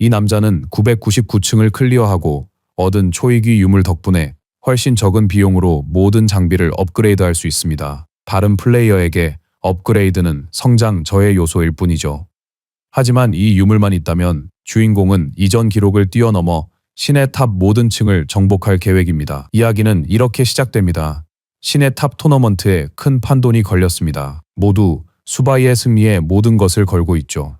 이 남자는 999층을 클리어하고 얻은 초이기 유물 덕분에 훨씬 적은 비용으로 모든 장비를 업그레이드할 수 있습니다. 다른 플레이어에게 업그레이드는 성장 저해 요소일 뿐이죠. 하지만 이 유물만 있다면 주인공은 이전 기록을 뛰어넘어 신의 탑 모든 층을 정복할 계획입니다. 이야기는 이렇게 시작됩니다. 신의 탑 토너먼트에 큰 판돈이 걸렸습니다. 모두 수바이의 승리에 모든 것을 걸고 있죠.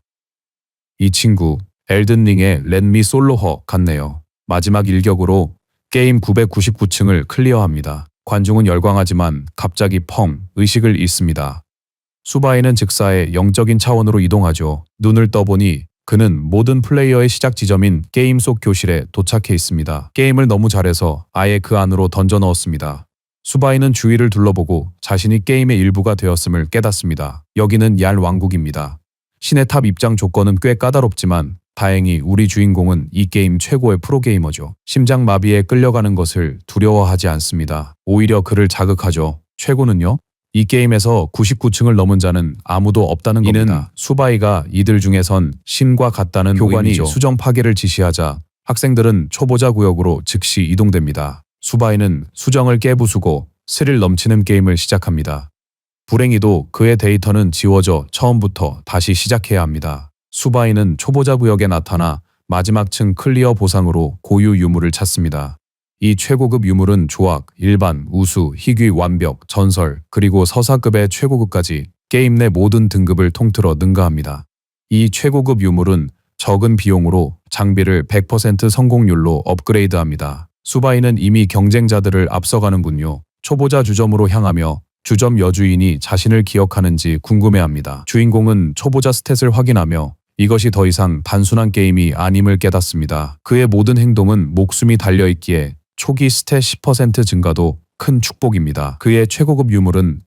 이 친구 엘든링의 렛미 솔로허 같네요. 마지막 일격으로 게임 999층을 클리어합니다. 관중은 열광하지만 갑자기 펑 의식을 잃습니다. 수바이는 즉사의 영적인 차원으로 이동하죠. 눈을 떠보니 그는 모든 플레이어의 시작 지점인 게임 속 교실에 도착해 있습니다. 게임을 너무 잘해서 아예 그 안으로 던져 넣었습니다. 수바이는 주위를 둘러보고 자신이 게임의 일부가 되었음을 깨닫습니다. 여기는 얄 왕국입니다. 신의 탑 입장 조건은 꽤 까다롭지만 다행히 우리 주인공은 이 게임 최고의 프로게이머죠. 심장마비에 끌려가는 것을 두려워하지 않습니다. 오히려 그를 자극하죠. 최고는요? 이 게임에서 99층을 넘은 자는 아무도 없다는 겁니다. 이는 수바이가 이들 중에선 신과 같다는 교관이 의미죠. 수정 파괴를 지시하자 학생들은 초보자 구역으로 즉시 이동됩니다. 수바이는 수정을 깨부수고 스릴 넘치는 게임을 시작합니다. 불행히도 그의 데이터는 지워져 처음부터 다시 시작해야 합니다. 수바이는 초보자 구역에 나타나 마지막 층 클리어 보상으로 고유 유물을 찾습니다. 이 최고급 유물은 조악, 일반, 우수, 희귀, 완벽, 전설, 그리고 서사급의 최고급까지 게임 내 모든 등급을 통틀어 능가합니다. 이 최고급 유물은 적은 비용으로 장비를 100% 성공률로 업그레이드합니다. 수바이는 이미 경쟁자들을 앞서가는군요. 초보자 주점으로 향하며 주점 여주인이 자신을 기억하는지 궁금해합니다. 주인공은 초보자 스탯을 확인하며 이것이 더 이상 단순한 게임이 아님을 깨닫습니다. 그의 모든 행동은 목숨이 달려있기에 초기 스탯 10% 증가도 큰 축복입니다. 그의 최고급 유물은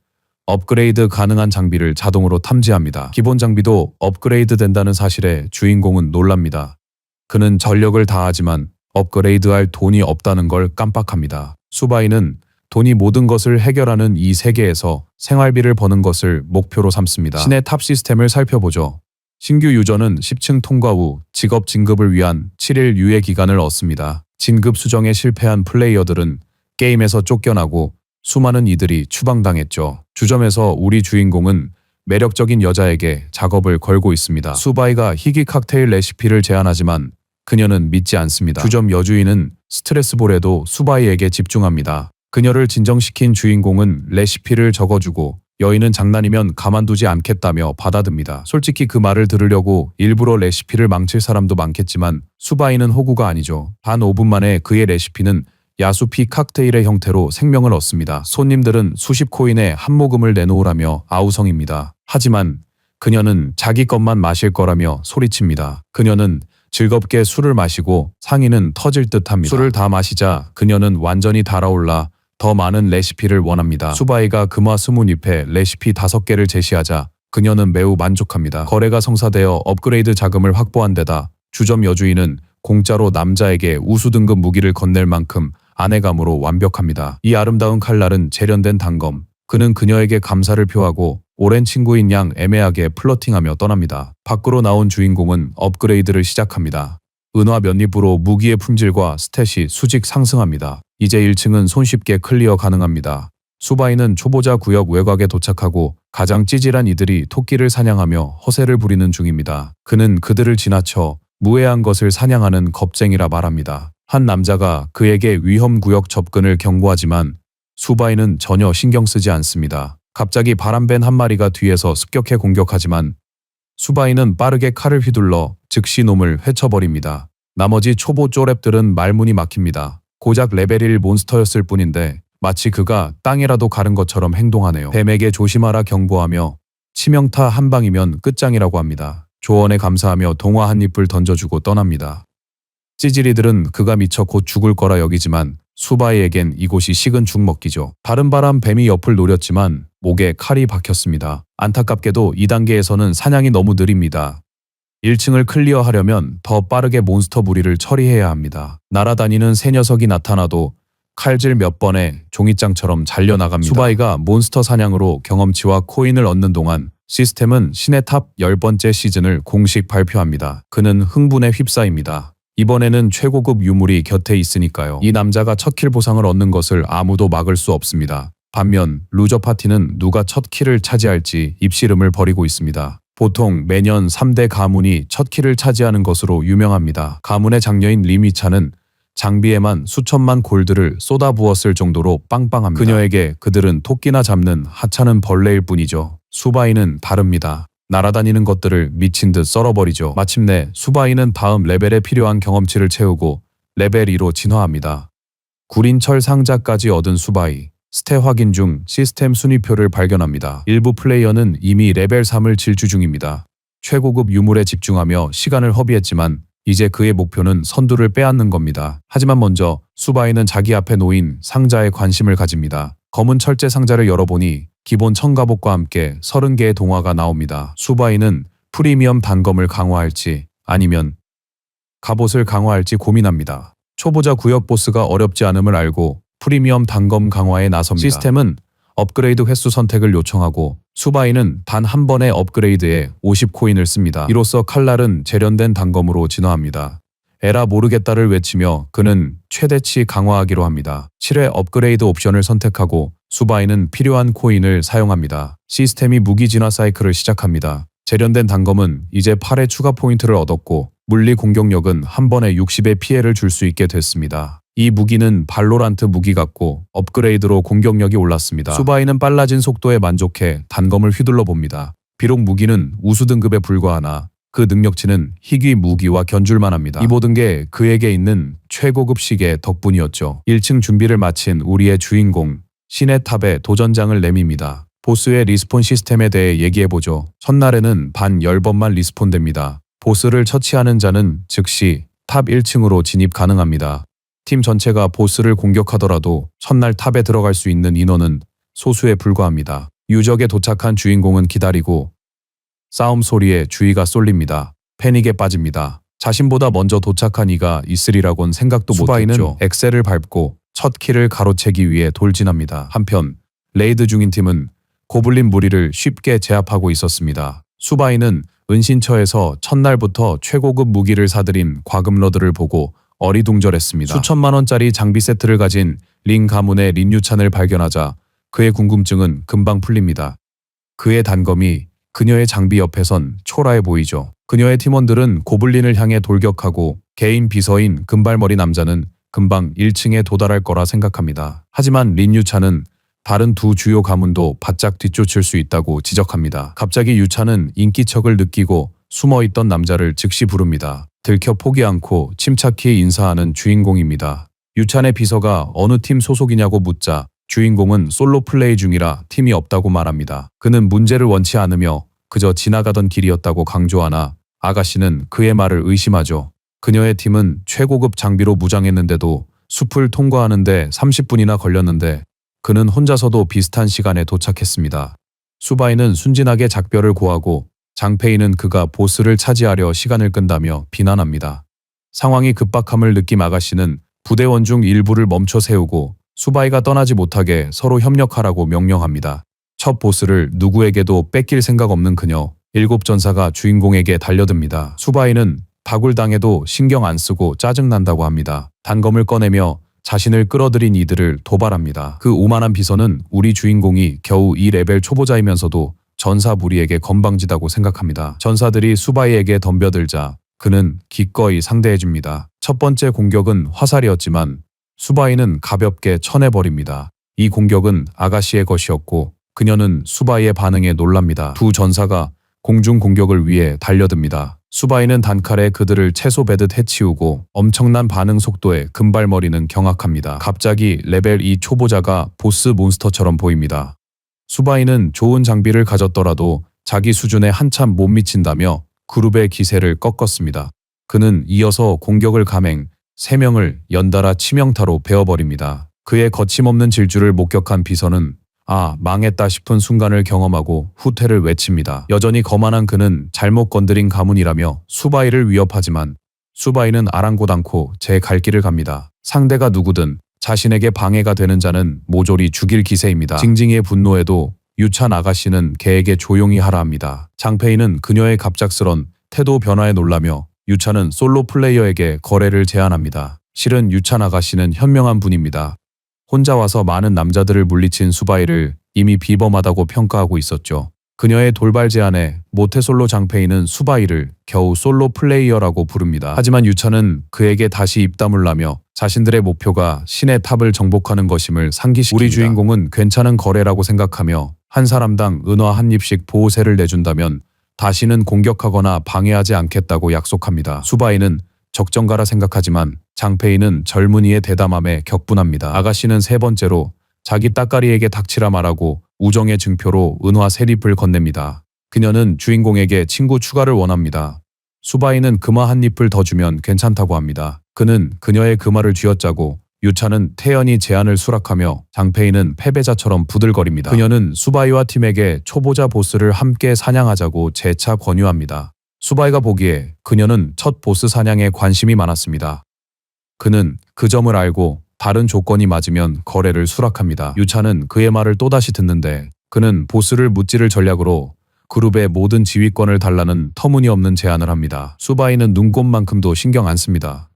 업그레이드 가능한 장비를 자동으로 탐지합니다. 기본 장비도 업그레이드 된다는 사실에 주인공은 놀랍니다. 그는 전력을 다하지만 업그레이드할 돈이 없다는 걸 깜빡합니다. 수바이는 돈이 모든 것을 해결하는 이 세계에서 생활비를 버는 것을 목표로 삼습니다. 신의 탑 시스템을 살펴보죠. 신규 유저는 10층 통과 후 직업 진급을 위한 7일 유예 기간을 얻습니다. 진급 수정에 실패한 플레이어들은 게임에서 쫓겨나고 수많은 이들이 추방당했죠. 주점에서 우리 주인공은 매력적인 여자에게 작업을 걸고 있습니다. 수바이가 희귀 칵테일 레시피를 제안하지만 그녀는 믿지 않습니다. 주점 여주인은 스트레스볼에도 수바이에게 집중합니다. 그녀를 진정시킨 주인공은 레시피를 적어주고 여인은 장난이면 가만두지 않겠다며 받아듭니다. 솔직히 그 말을 들으려고 일부러 레시피를 망칠 사람도 많겠지만 수바이는 호구가 아니죠. 단 5분 만에 그의 레시피는 야수피 칵테일의 형태로 생명을 얻습니다. 손님들은 수십 코인의 한 모금을 내놓으라며 아우성입니다. 하지만 그녀는 자기 것만 마실 거라며 소리칩니다. 그녀는 즐겁게 술을 마시고 상의는 터질 듯합니다. 술을 다 마시자 그녀는 완전히 달아올라 더 많은 레시피를 원합니다. 수바이가 금화스뭇잎에 레시피 5개를 제시하자 그녀는 매우 만족합니다. 거래가 성사되어 업그레이드 자금을 확보한 데다 주점 여주인은 공짜로 남자에게 우수 등급 무기를 건넬 만큼 안해감으로 완벽합니다. 이 아름다운 칼날은 재련된 단검. 그는 그녀에게 감사를 표하고 오랜 친구인 양 애매하게 플러팅하며 떠납니다. 밖으로 나온 주인공은 업그레이드를 시작합니다. 은화 몇 잎으로 무기의 품질과 스탯이 수직 상승합니다. 이제 1층은 손쉽게 클리어 가능합니다. 수바이는 초보자 구역 외곽에 도착하고 가장 찌질한 이들이 토끼를 사냥하며 허세를 부리는 중입니다. 그는 그들을 지나쳐 무해한 것을 사냥하는 겁쟁이라 말합니다. 한 남자가 그에게 위험 구역 접근을 경고하지만 수바이는 전혀 신경 쓰지 않습니다. 갑자기 바람뱀 한 마리가 뒤에서 습격해 공격하지만 수바이는 빠르게 칼을 휘둘러 즉시 놈을 헤쳐버립니다. 나머지 초보 쪼랩들은 말문이 막힙니다. 고작 레벨 1 몬스터였을 뿐인데 마치 그가 땅이라도 가른 것처럼 행동하네요. 뱀에게 조심하라 경고하며 치명타 한 방이면 끝장이라고 합니다. 조언에 감사하며 동화 한 잎을 던져주고 떠납니다. 찌질이들은 그가 미쳐 곧 죽을 거라 여기지만 수바이에겐 이곳이 식은 죽 먹기죠. 다른 바람 뱀이 옆을 노렸지만 목에 칼이 박혔습니다. 안타깝게도 2단계에서는 사냥이 너무 느립니다. 1층을 클리어하려면 더 빠르게 몬스터 무리를 처리해야 합니다. 날아다니는 새 녀석이 나타나도 칼질 몇 번에 종이장처럼 잘려나갑니다. 수바이가 몬스터 사냥으로 경험치와 코인을 얻는 동안 시스템은 신의 탑 10번째 시즌을 공식 발표합니다. 그는 흥분에 휩싸입니다. 이번에는 최고급 유물이 곁에 있으니까요. 이 남자가 첫 킬 보상을 얻는 것을 아무도 막을 수 없습니다. 반면 루저 파티는 누가 첫 킬을 차지할지 입씨름을 벌이고 있습니다. 보통 매년 3대 가문이 첫 킬을 차지하는 것으로 유명합니다. 가문의 장녀인 리미차는 장비에만 수천만 골드를 쏟아부었을 정도로 빵빵합니다. 그녀에게 그들은 토끼나 잡는 하찮은 벌레일 뿐이죠. 수바이는 다릅니다. 날아다니는 것들을 미친 듯 썰어버리죠. 마침내 수바이는 다음 레벨에 필요한 경험치를 채우고 레벨 2로 진화합니다. 구린철 상자까지 얻은 수바이. 스탯 확인 중 시스템 순위표를 발견합니다. 일부 플레이어는 이미 레벨 3을 질주 중입니다. 최고급 유물에 집중하며 시간을 허비했지만 이제 그의 목표는 선두를 빼앗는 겁니다. 하지만 먼저 수바이는 자기 앞에 놓인 상자에 관심을 가집니다. 검은 철제 상자를 열어보니 기본 청갑옷과 함께 30개의 동화가 나옵니다. 수바이는 프리미엄 단검을 강화할지 아니면 갑옷을 강화할지 고민합니다. 초보자 구역 보스가 어렵지 않음을 알고 프리미엄 단검 강화에 나섭니다. 시스템은 업그레이드 횟수 선택을 요청하고 수바이는 단 한 번의 업그레이드에 50코인을 씁니다. 이로써 칼날은 재련된 단검으로 진화합니다. 에라 모르겠다를 외치며 그는 최대치 강화하기로 합니다. 7회 업그레이드 옵션을 선택하고 수바이는 필요한 코인을 사용합니다. 시스템이 무기 진화 사이클을 시작합니다. 재련된 단검은 이제 8회 추가 포인트를 얻었고 물리 공격력은 한 번에 60의 피해를 줄 수 있게 됐습니다. 이 무기는 발로란트 무기 같고 업그레이드로 공격력이 올랐습니다. 수바이는 빨라진 속도에 만족해 단검을 휘둘러 봅니다. 비록 무기는 우수 등급에 불과하나 그 능력치는 희귀 무기와 견줄만 합니다. 이 모든 게 그에게 있는 최고급 시계 덕분이었죠. 1층 준비를 마친 우리의 주인공 신의 탑에 도전장을 내밉니다. 보스의 리스폰 시스템에 대해 얘기해보죠. 첫날에는 반 10번만 리스폰됩니다. 보스를 처치하는 자는 즉시 탑 1층으로 진입 가능합니다. 팀 전체가 보스를 공격하더라도 첫날 탑에 들어갈 수 있는 인원은 소수에 불과합니다. 유적에 도착한 주인공은 기다리고 싸움 소리에 주의가 쏠립니다. 패닉에 빠집니다. 자신보다 먼저 도착한 이가 있으리라곤 생각도 못했죠. 수바이는 엑셀을 밟고 첫 킬을 가로채기 위해 돌진합니다. 한편 레이드 중인 팀은 고블린 무리를 쉽게 제압하고 있었습니다. 수바이는 은신처에서 첫날부터 최고급 무기를 사들인 과금러들을 보고 어리둥절했습니다. 수천만 원짜리 장비 세트를 가진 린 가문의 린유찬을 발견하자 그의 궁금증은 금방 풀립니다. 그의 단검이 그녀의 장비 옆에선 초라해 보이죠. 그녀의 팀원들은 고블린을 향해 돌격하고 개인 비서인 금발머리 남자는 금방 1층에 도달할 거라 생각합니다. 하지만 린유찬은 다른 두 주요 가문도 바짝 뒤쫓을 수 있다고 지적합니다. 갑자기 유찬은 인기척을 느끼고 숨어있던 남자를 즉시 부릅니다. 들켜 포기 않고 침착히 인사하는 주인공입니다. 유찬의 비서가 어느 팀 소속이냐고 묻자 주인공은 솔로 플레이 중이라 팀이 없다고 말합니다. 그는 문제를 원치 않으며 그저 지나가던 길이었다고 강조하나 아가씨는 그의 말을 의심하죠. 그녀의 팀은 최고급 장비로 무장했는데도 숲을 통과하는데 30분이나 걸렸는데 그는 혼자서도 비슷한 시간에 도착했습니다. 수바이는 순진하게 작별을 고하고 장페이는 그가 보스를 차지하려 시간을 끈다며 비난합니다. 상황이 급박함을 느낀 아가씨는 부대원 중 일부를 멈춰 세우고 수바이가 떠나지 못하게 서로 협력하라고 명령합니다. 첫 보스를 누구에게도 뺏길 생각 없는 그녀, 7전사가 주인공에게 달려듭니다. 수바이는 다굴당해도 신경 안 쓰고 짜증난다고 합니다. 단검을 꺼내며 자신을 끌어들인 이들을 도발합니다. 그 오만한 비서는 우리 주인공이 겨우 2레벨 초보자이면서도 전사 무리에게 건방지다고 생각합니다. 전사들이 수바이에게 덤벼들자 그는 기꺼이 상대해줍니다. 첫 번째 공격은 화살이었지만 수바이는 가볍게 쳐내버립니다. 이 공격은 아가씨의 것이었고 그녀는 수바이의 반응에 놀랍니다. 두 전사가 공중 공격을 위해 달려듭니다. 수바이는 단칼에 그들을 채소 베듯 해치우고 엄청난 반응 속도에 금발머리는 경악합니다. 갑자기 레벨 2 초보자가 보스 몬스터처럼 보입니다. 수바이는 좋은 장비를 가졌더라도 자기 수준에 한참 못 미친다며 그룹의 기세를 꺾었습니다. 그는 이어서 공격을 감행, 3명을 연달아 치명타로 베어버립니다. 그의 거침없는 질주를 목격한 비서는 아, 망했다 싶은 순간을 경험하고 후퇴를 외칩니다. 여전히 거만한 그는 잘못 건드린 가문이라며 수바이를 위협하지만 수바이는 아랑곳 않고 제 갈 길을 갑니다. 상대가 누구든 자신에게 방해가 되는 자는 모조리 죽일 기세입니다. 징징이의 분노에도 유찬 아가씨는 개에게 조용히 하라 합니다. 장페이는 그녀의 갑작스런 태도 변화에 놀라며 유찬은 솔로 플레이어에게 거래를 제안합니다. 실은 유찬 아가씨는 현명한 분입니다. 혼자 와서 많은 남자들을 물리친 수바이를 이미 비범하다고 평가하고 있었죠. 그녀의 돌발 제안에 모태솔로 장페이는 수바이를 겨우 솔로 플레이어라고 부릅니다. 하지만 유찬은 그에게 다시 입 다물라며 자신들의 목표가 신의 탑을 정복하는 것임을 상기시킵니다. 우리 주인공은 괜찮은 거래라고 생각하며 한 사람당 은화 한 입씩 보호세를 내준다면 다시는 공격하거나 방해하지 않겠다고 약속합니다. 수바이는 적정가라 생각하지만 장페이는 젊은이의 대담함에 격분합니다. 아가씨는 세 번째로 자기 따까리에게 닥치라 말하고 우정의 증표로 은화 세 잎을 건넵니다. 그녀는 주인공에게 친구 추가를 원합니다. 수바이는 금화 한 잎을 더 주면 괜찮다고 합니다. 그는 그녀의 그 말을 쥐어짜고 유찬은 태연히 제안을 수락하며 장페이는 패배자처럼 부들거립니다. 그녀는 수바이와 팀에게 초보자 보스를 함께 사냥하자고 재차 권유합니다. 수바이가 보기에 그녀는 첫 보스 사냥에 관심이 많았습니다. 그는 그 점을 알고 다른 조건이 맞으면 거래를 수락합니다. 유찬은 그의 말을 또다시 듣는데 그는 보스를 무찌를 전략으로 그룹의 모든 지휘권을 달라는 터무니없는 제안을 합니다. 수바이는 눈곱만큼도 신경 안 씁니다.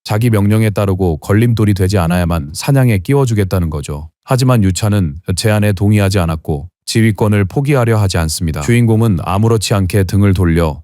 자기 명령에 따르고 걸림돌이 되지 않아야만 사냥에 끼워주겠다는 거죠. 하지만 유찬은 제안에 동의하지 않았고 지휘권을 포기하려 하지 않습니다. 주인공은 아무렇지 않게 등을 돌려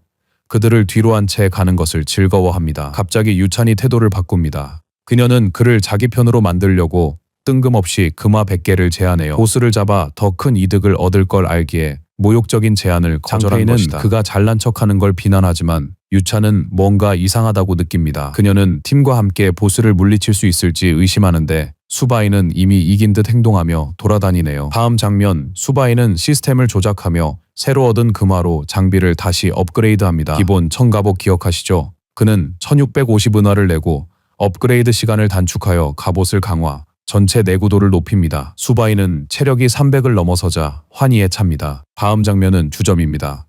그들을 뒤로 한 채 가는 것을 즐거워합니다. 갑자기 유찬이 태도를 바꿉니다. 그녀는 그를 자기 편으로 만들려고 뜬금없이 금화 100개를 제안해요. 보스를 잡아 더 큰 이득을 얻을 걸 알기에 모욕적인 제안을 거절한 것이다. 그가 잘난 척하는 걸 비난하지만 유찬은 뭔가 이상하다고 느낍니다. 그녀는 팀과 함께 보스를 물리칠 수 있을지 의심하는데 수바이는 이미 이긴 듯 행동하며 돌아다니네요. 다음 장면, 수바이는 시스템을 조작하며 새로 얻은 금화로 장비를 다시 업그레이드합니다. 기본 1000갑옷 기억하시죠? 그는 1650 은화를 내고 업그레이드 시간을 단축하여 갑옷을 강화, 전체 내구도를 높입니다. 수바이는 체력이 300을 넘어서자 환희에 찹니다. 다음 장면은 주점입니다.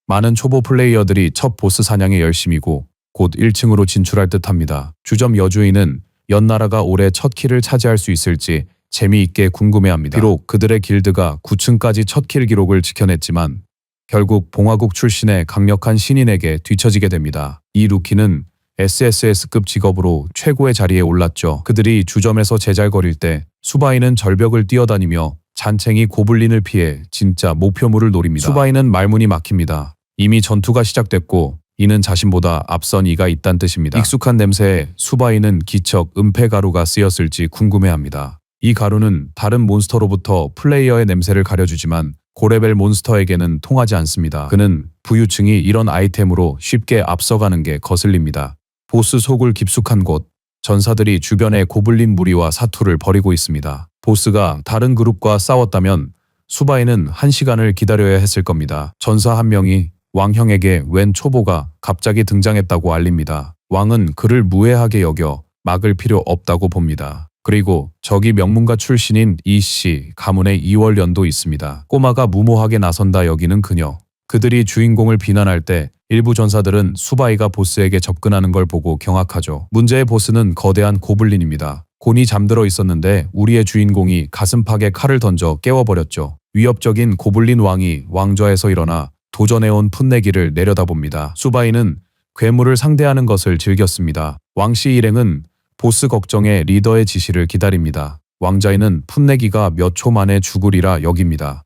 많은 초보 플레이어들이 첫 보스 사냥에 열심이고 곧 1층으로 진출할 듯합니다. 주점 여주인은 연나라가 올해 첫 키를 차지할 수 있을지 재미있게 궁금해합니다. 비록 그들의 길드가 9층까지 첫 킬 기록을 지켜냈지만 결국 봉화국 출신의 강력한 신인에게 뒤처지게 됩니다. 이 루키는 SSS급 직업으로 최고의 자리에 올랐죠. 그들이 주점에서 제잘거릴 때 수바이는 절벽을 뛰어다니며 잔챙이 고블린을 피해 진짜 목표물을 노립니다. 수바이는 말문이 막힙니다. 이미 전투가 시작됐고 이는 자신보다 앞선 이가 있단 뜻입니다. 익숙한 냄새에 수바이는 기척 은폐가루가 쓰였을지 궁금해합니다. 이 가루는 다른 몬스터로부터 플레이어의 냄새를 가려주지만 고레벨 몬스터에게는 통하지 않습니다. 그는 부유층이 이런 아이템으로 쉽게 앞서가는 게 거슬립니다. 보스 속을 깊숙한 곳, 전사들이 주변에 고블린 무리와 사투를 벌이고 있습니다. 보스가 다른 그룹과 싸웠다면 수바이는 1시간을 기다려야 했을 겁니다. 전사 한 명이 왕형에게 웬 초보가 갑자기 등장했다고 알립니다. 왕은 그를 무해하게 여겨 막을 필요 없다고 봅니다. 그리고 저기 명문가 출신인 이씨 가문의 이월연도 있습니다. 꼬마가 무모하게 나선다 여기는 그녀. 그들이 주인공을 비난할 때 일부 전사들은 수바이가 보스에게 접근하는 걸 보고 경악하죠. 문제의 보스는 거대한 고블린입니다. 곤이 잠들어 있었는데 우리의 주인공이 가슴팍에 칼을 던져 깨워버렸죠. 위협적인 고블린 왕이 왕좌에서 일어나 도전해온 풋내기를 내려다봅니다. 수바이는 괴물을 상대하는 것을 즐겼습니다. 왕씨 일행은 보스 걱정에 리더의 지시를 기다립니다. 왕자에는 풋내기가 몇 초 만에 죽으리라 여깁니다.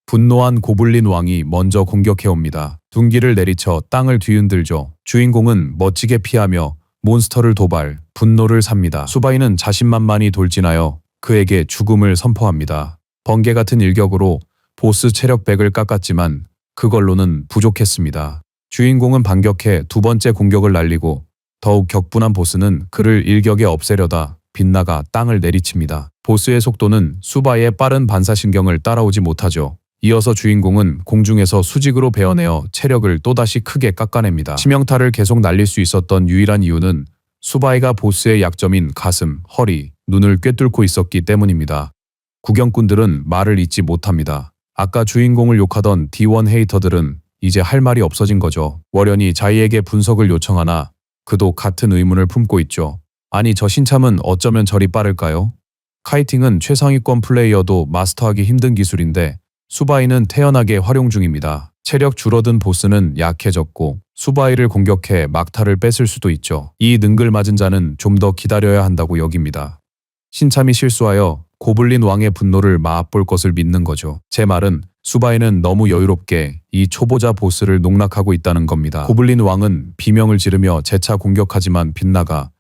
분노한 고블린 왕이 먼저 공격해옵니다. 둔기를 내리쳐 땅을 뒤흔들죠. 주인공은 멋지게 피하며 몬스터를 도발, 분노를 삽니다. 수바이는 자신만만히 돌진하여 그에게 죽음을 선포합니다. 번개 같은 일격으로 보스 체력 100을 깎았지만 그걸로는 부족했습니다. 주인공은 반격해 두 번째 공격을 날리고 더욱 격분한 보스는 그를 일격에 없애려다 빗나가 땅을 내리칩니다. 보스의 속도는 수바이의 빠른 반사신경을 따라오지 못하죠. 이어서 주인공은 공중에서 수직으로 베어내어 체력을 또다시 크게 깎아냅니다. 치명타를 계속 날릴 수 있었던 유일한 이유는 수바이가 보스의 약점인 가슴, 허리, 눈을 꿰뚫고 있었기 때문입니다. 구경꾼들은 말을 잇지 못합니다. 아까 주인공을 욕하던 D1 헤이터들은 이제 할 말이 없어진 거죠. 월연이 자이에게 분석을 요청하나 그도 같은 의문을 품고 있죠. 아니 저 신참은 어쩌면 저리 빠를까요? 카이팅은 최상위권 플레이어도 마스터하기 힘든 기술인데 수바이는 태연하게 활용 중입니다. 체력 줄어든 보스는 약해졌고 수바이를 공격해 막타를 뺏을 수도 있죠. 이 능글맞은 자는 좀 더 기다려야 한다고 여깁니다. 신참이 실수하여 고블린 왕의 분노를 맛볼 것을 믿는 거죠. 제 말은 수바이는 너무 여유롭게 이 초보자 보스를 농락하고 있다는 겁니다. 고블린 왕은 비명을 지르며 재차 공격하지만 빗나가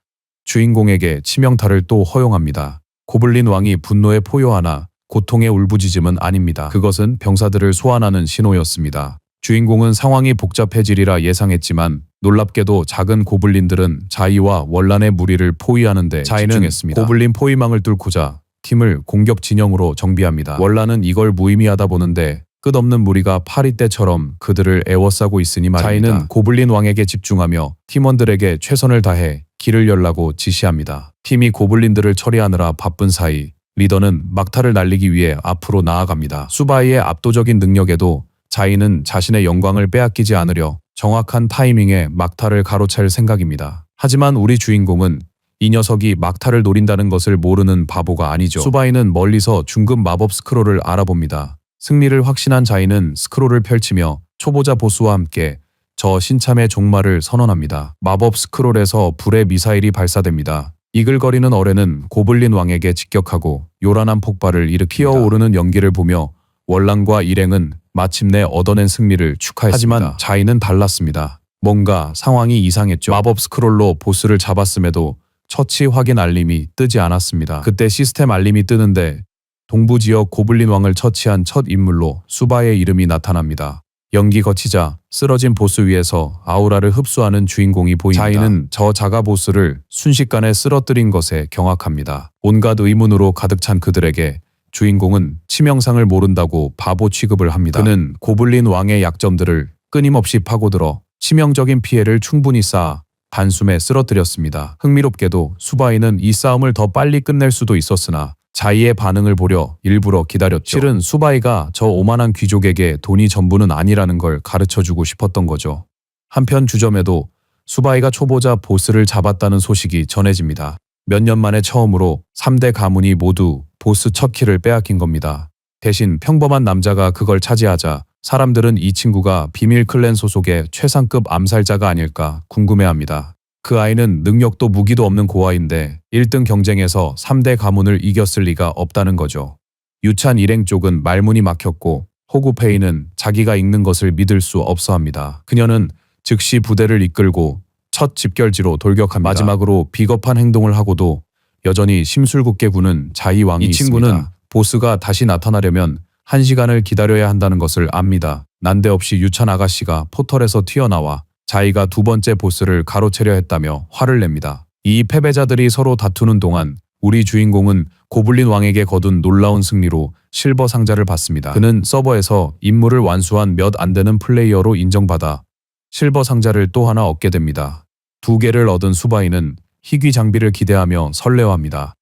주인공에게 치명타를 또 허용합니다. 고블린 왕이 분노에 포효하나 고통의 울부짖음은 아닙니다. 그것은 병사들을 소환하는 신호였습니다. 주인공은 상황이 복잡해지리라 예상했지만 놀랍게도 작은 고블린들은 자이와 원란의 무리를 포위하는 데 집중했습니다. 고블린 포위망을 뚫고자 팀을 공격 진영으로 정비합니다. 원란은 이걸 무의미하다 보는데 끝없는 무리가 파리떼처럼 그들을 애워싸고 있으니 말입니다. 자이는 고블린 왕에게 집중하며 팀원들에게 최선을 다해 길을 열라고 지시합니다. 팀이 고블린들을 처리하느라 바쁜 사이 리더는 막타를 날리기 위해 앞으로 나아갑니다. 수바이의 압도적인 능력에도 자이는 자신의 영광을 빼앗기지 않으려 정확한 타이밍에 막타를 가로챌 생각입니다. 하지만 우리 주인공은 이 녀석이 막타를 노린다는 것을 모르는 바보가 아니죠. 수바이는 멀리서 중급 마법 스크롤을 알아봅니다. 승리를 확신한 자이는 스크롤을 펼치며 초보자 보스와 함께 저 신참의 종말을 선언합니다. 마법 스크롤에서 불의 미사일이 발사됩니다. 이글거리는 어뢰는 고블린 왕에게 직격하고 요란한 폭발을 일으키어 오르는 연기를 보며 월란과 일행은 마침내 얻어낸 승리를 축하했습니다. 하지만 자이는 달랐습니다. 뭔가 상황이 이상했죠. 마법 스크롤로 보스를 잡았음에도 처치 확인 알림이 뜨지 않았습니다. 그때 시스템 알림이 뜨는데 동부 지역 고블린 왕을 처치한 첫 인물로 수바의 이름이 나타납니다. 연기 거치자 쓰러진 보스 위에서 아우라를 흡수하는 주인공이 보입니다. 자이는 저 자가 보스를 순식간에 쓰러뜨린 것에 경악합니다. 온갖 의문으로 가득 찬 그들에게 주인공은 치명상을 모른다고 바보 취급을 합니다. 그는 고블린 왕의 약점들을 끊임없이 파고들어 치명적인 피해를 충분히 쌓아 단숨에 쓰러뜨렸습니다. 흥미롭게도 수바이는 이 싸움을 더 빨리 끝낼 수도 있었으나 자이의 반응을 보려 일부러 기다렸죠. 실은 수바이가 저 오만한 귀족에게 돈이 전부는 아니라는 걸 가르쳐주고 싶었던 거죠. 한편 주점에도 수바이가 초보자 보스를 잡았다는 소식이 전해집니다. 몇 년 만에 처음으로 3대 가문이 모두 보스 첫 키를 빼앗긴 겁니다. 대신 평범한 남자가 그걸 차지하자 사람들은 이 친구가 비밀 클랜 소속의 최상급 암살자가 아닐까 궁금해합니다. 그 아이는 능력도 무기도 없는 고아인데 1등 경쟁에서 3대 가문을 이겼을 리가 없다는 거죠. 유찬 일행 쪽은 말문이 막혔고 호구페이는 자기가 읽는 것을 믿을 수 없어합니다. 그녀는 즉시 부대를 이끌고 첫 집결지로 돌격합니다. 마지막으로 비겁한 행동을 하고도 여전히 심술궂게 구는 자이 왕이 이 친구는 있습니다. 보스가 다시 나타나려면 1시간을 기다려야 한다는 것을 압니다. 난데없이 유찬 아가씨가 포털에서 튀어나와 자이가 두 번째 보스를 가로채려 했다며 화를 냅니다. 이 패배자들이 서로 다투는 동안 우리 주인공은 고블린 왕에게 거둔 놀라운 승리로 실버 상자를 받습니다. 그는 서버에서 임무를 완수한 몇 안 되는 플레이어로 인정받아 실버 상자를 또 하나 얻게 됩니다. 2개를 얻은 수바이는 희귀 장비를 기대하며 설레어합니다.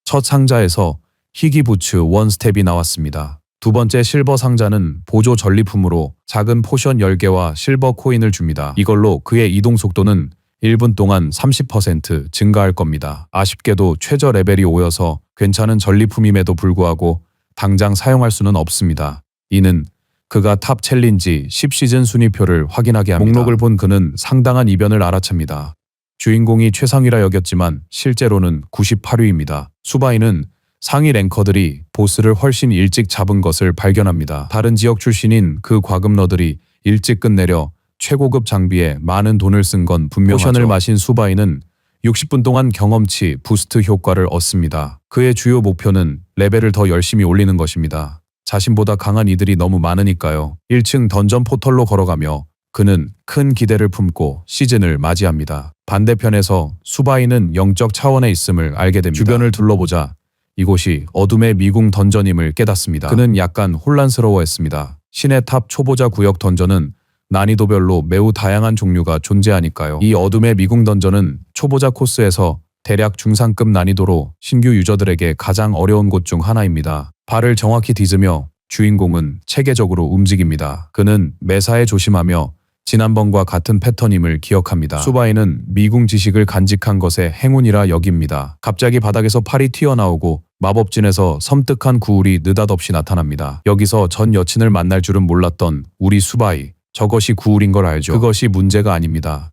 첫 상자에서 희귀 부츠 원스텝이 나왔습니다. 두 번째 실버 상자는 보조 전리품으로 작은 포션 10개와 실버 코인을 줍니다. 이걸로 그의 이동 속도는 1분 동안 30% 증가할 겁니다. 아쉽게도 최저 레벨이 5여서 괜찮은 전리품임에도 불구하고 당장 사용할 수는 없습니다. 이는 그가 탑 챌린지 10시즌 순위표를 확인하게 합니다. 목록을 본 그는 상당한 이변을 알아챕니다. 주인공이 최상위라 여겼지만 실제로는 98위입니다. 수바이는 상위 랭커들이 보스를 훨씬 일찍 잡은 것을 발견합니다. 다른 지역 출신인 그 과금러들이 일찍 끝내려 최고급 장비에 많은 돈을 쓴 건 분명하죠. 포션을 마신 수바이는 60분 동안 경험치 부스트 효과를 얻습니다. 그의 주요 목표는 레벨을 더 열심히 올리는 것입니다. 자신보다 강한 이들이 너무 많으니까요. 1층 던전 포털로 걸어가며 그는 큰 기대를 품고 시즌을 맞이합니다. 반대편에서 수바이는 영적 차원에 있음을 알게 됩니다. 주변을 둘러보자 이곳이 어둠의 미궁 던전임을 깨닫습니다. 그는 약간 혼란스러워했습니다. 신의 탑 초보자 구역 던전은 난이도별로 매우 다양한 종류가 존재하니까요. 이 어둠의 미궁 던전은 초보자 코스에서 대략 중상급 난이도로 신규 유저들에게 가장 어려운 곳 중 하나입니다. 발을 정확히 디즈며 주인공은 체계적으로 움직입니다. 그는 매사에 조심하며 지난번과 같은 패턴임을 기억합니다. 수바이는 미궁 지식을 간직한 것의 행운이라 여깁니다. 갑자기 바닥에서 팔이 튀어나오고 마법진에서 섬뜩한 구울이 느닷없이 나타납니다. 여기서 전 여친을 만날 줄은 몰랐던 우리 수바이. 저것이 구울인 걸 알죠. 그것이 문제가 아닙니다.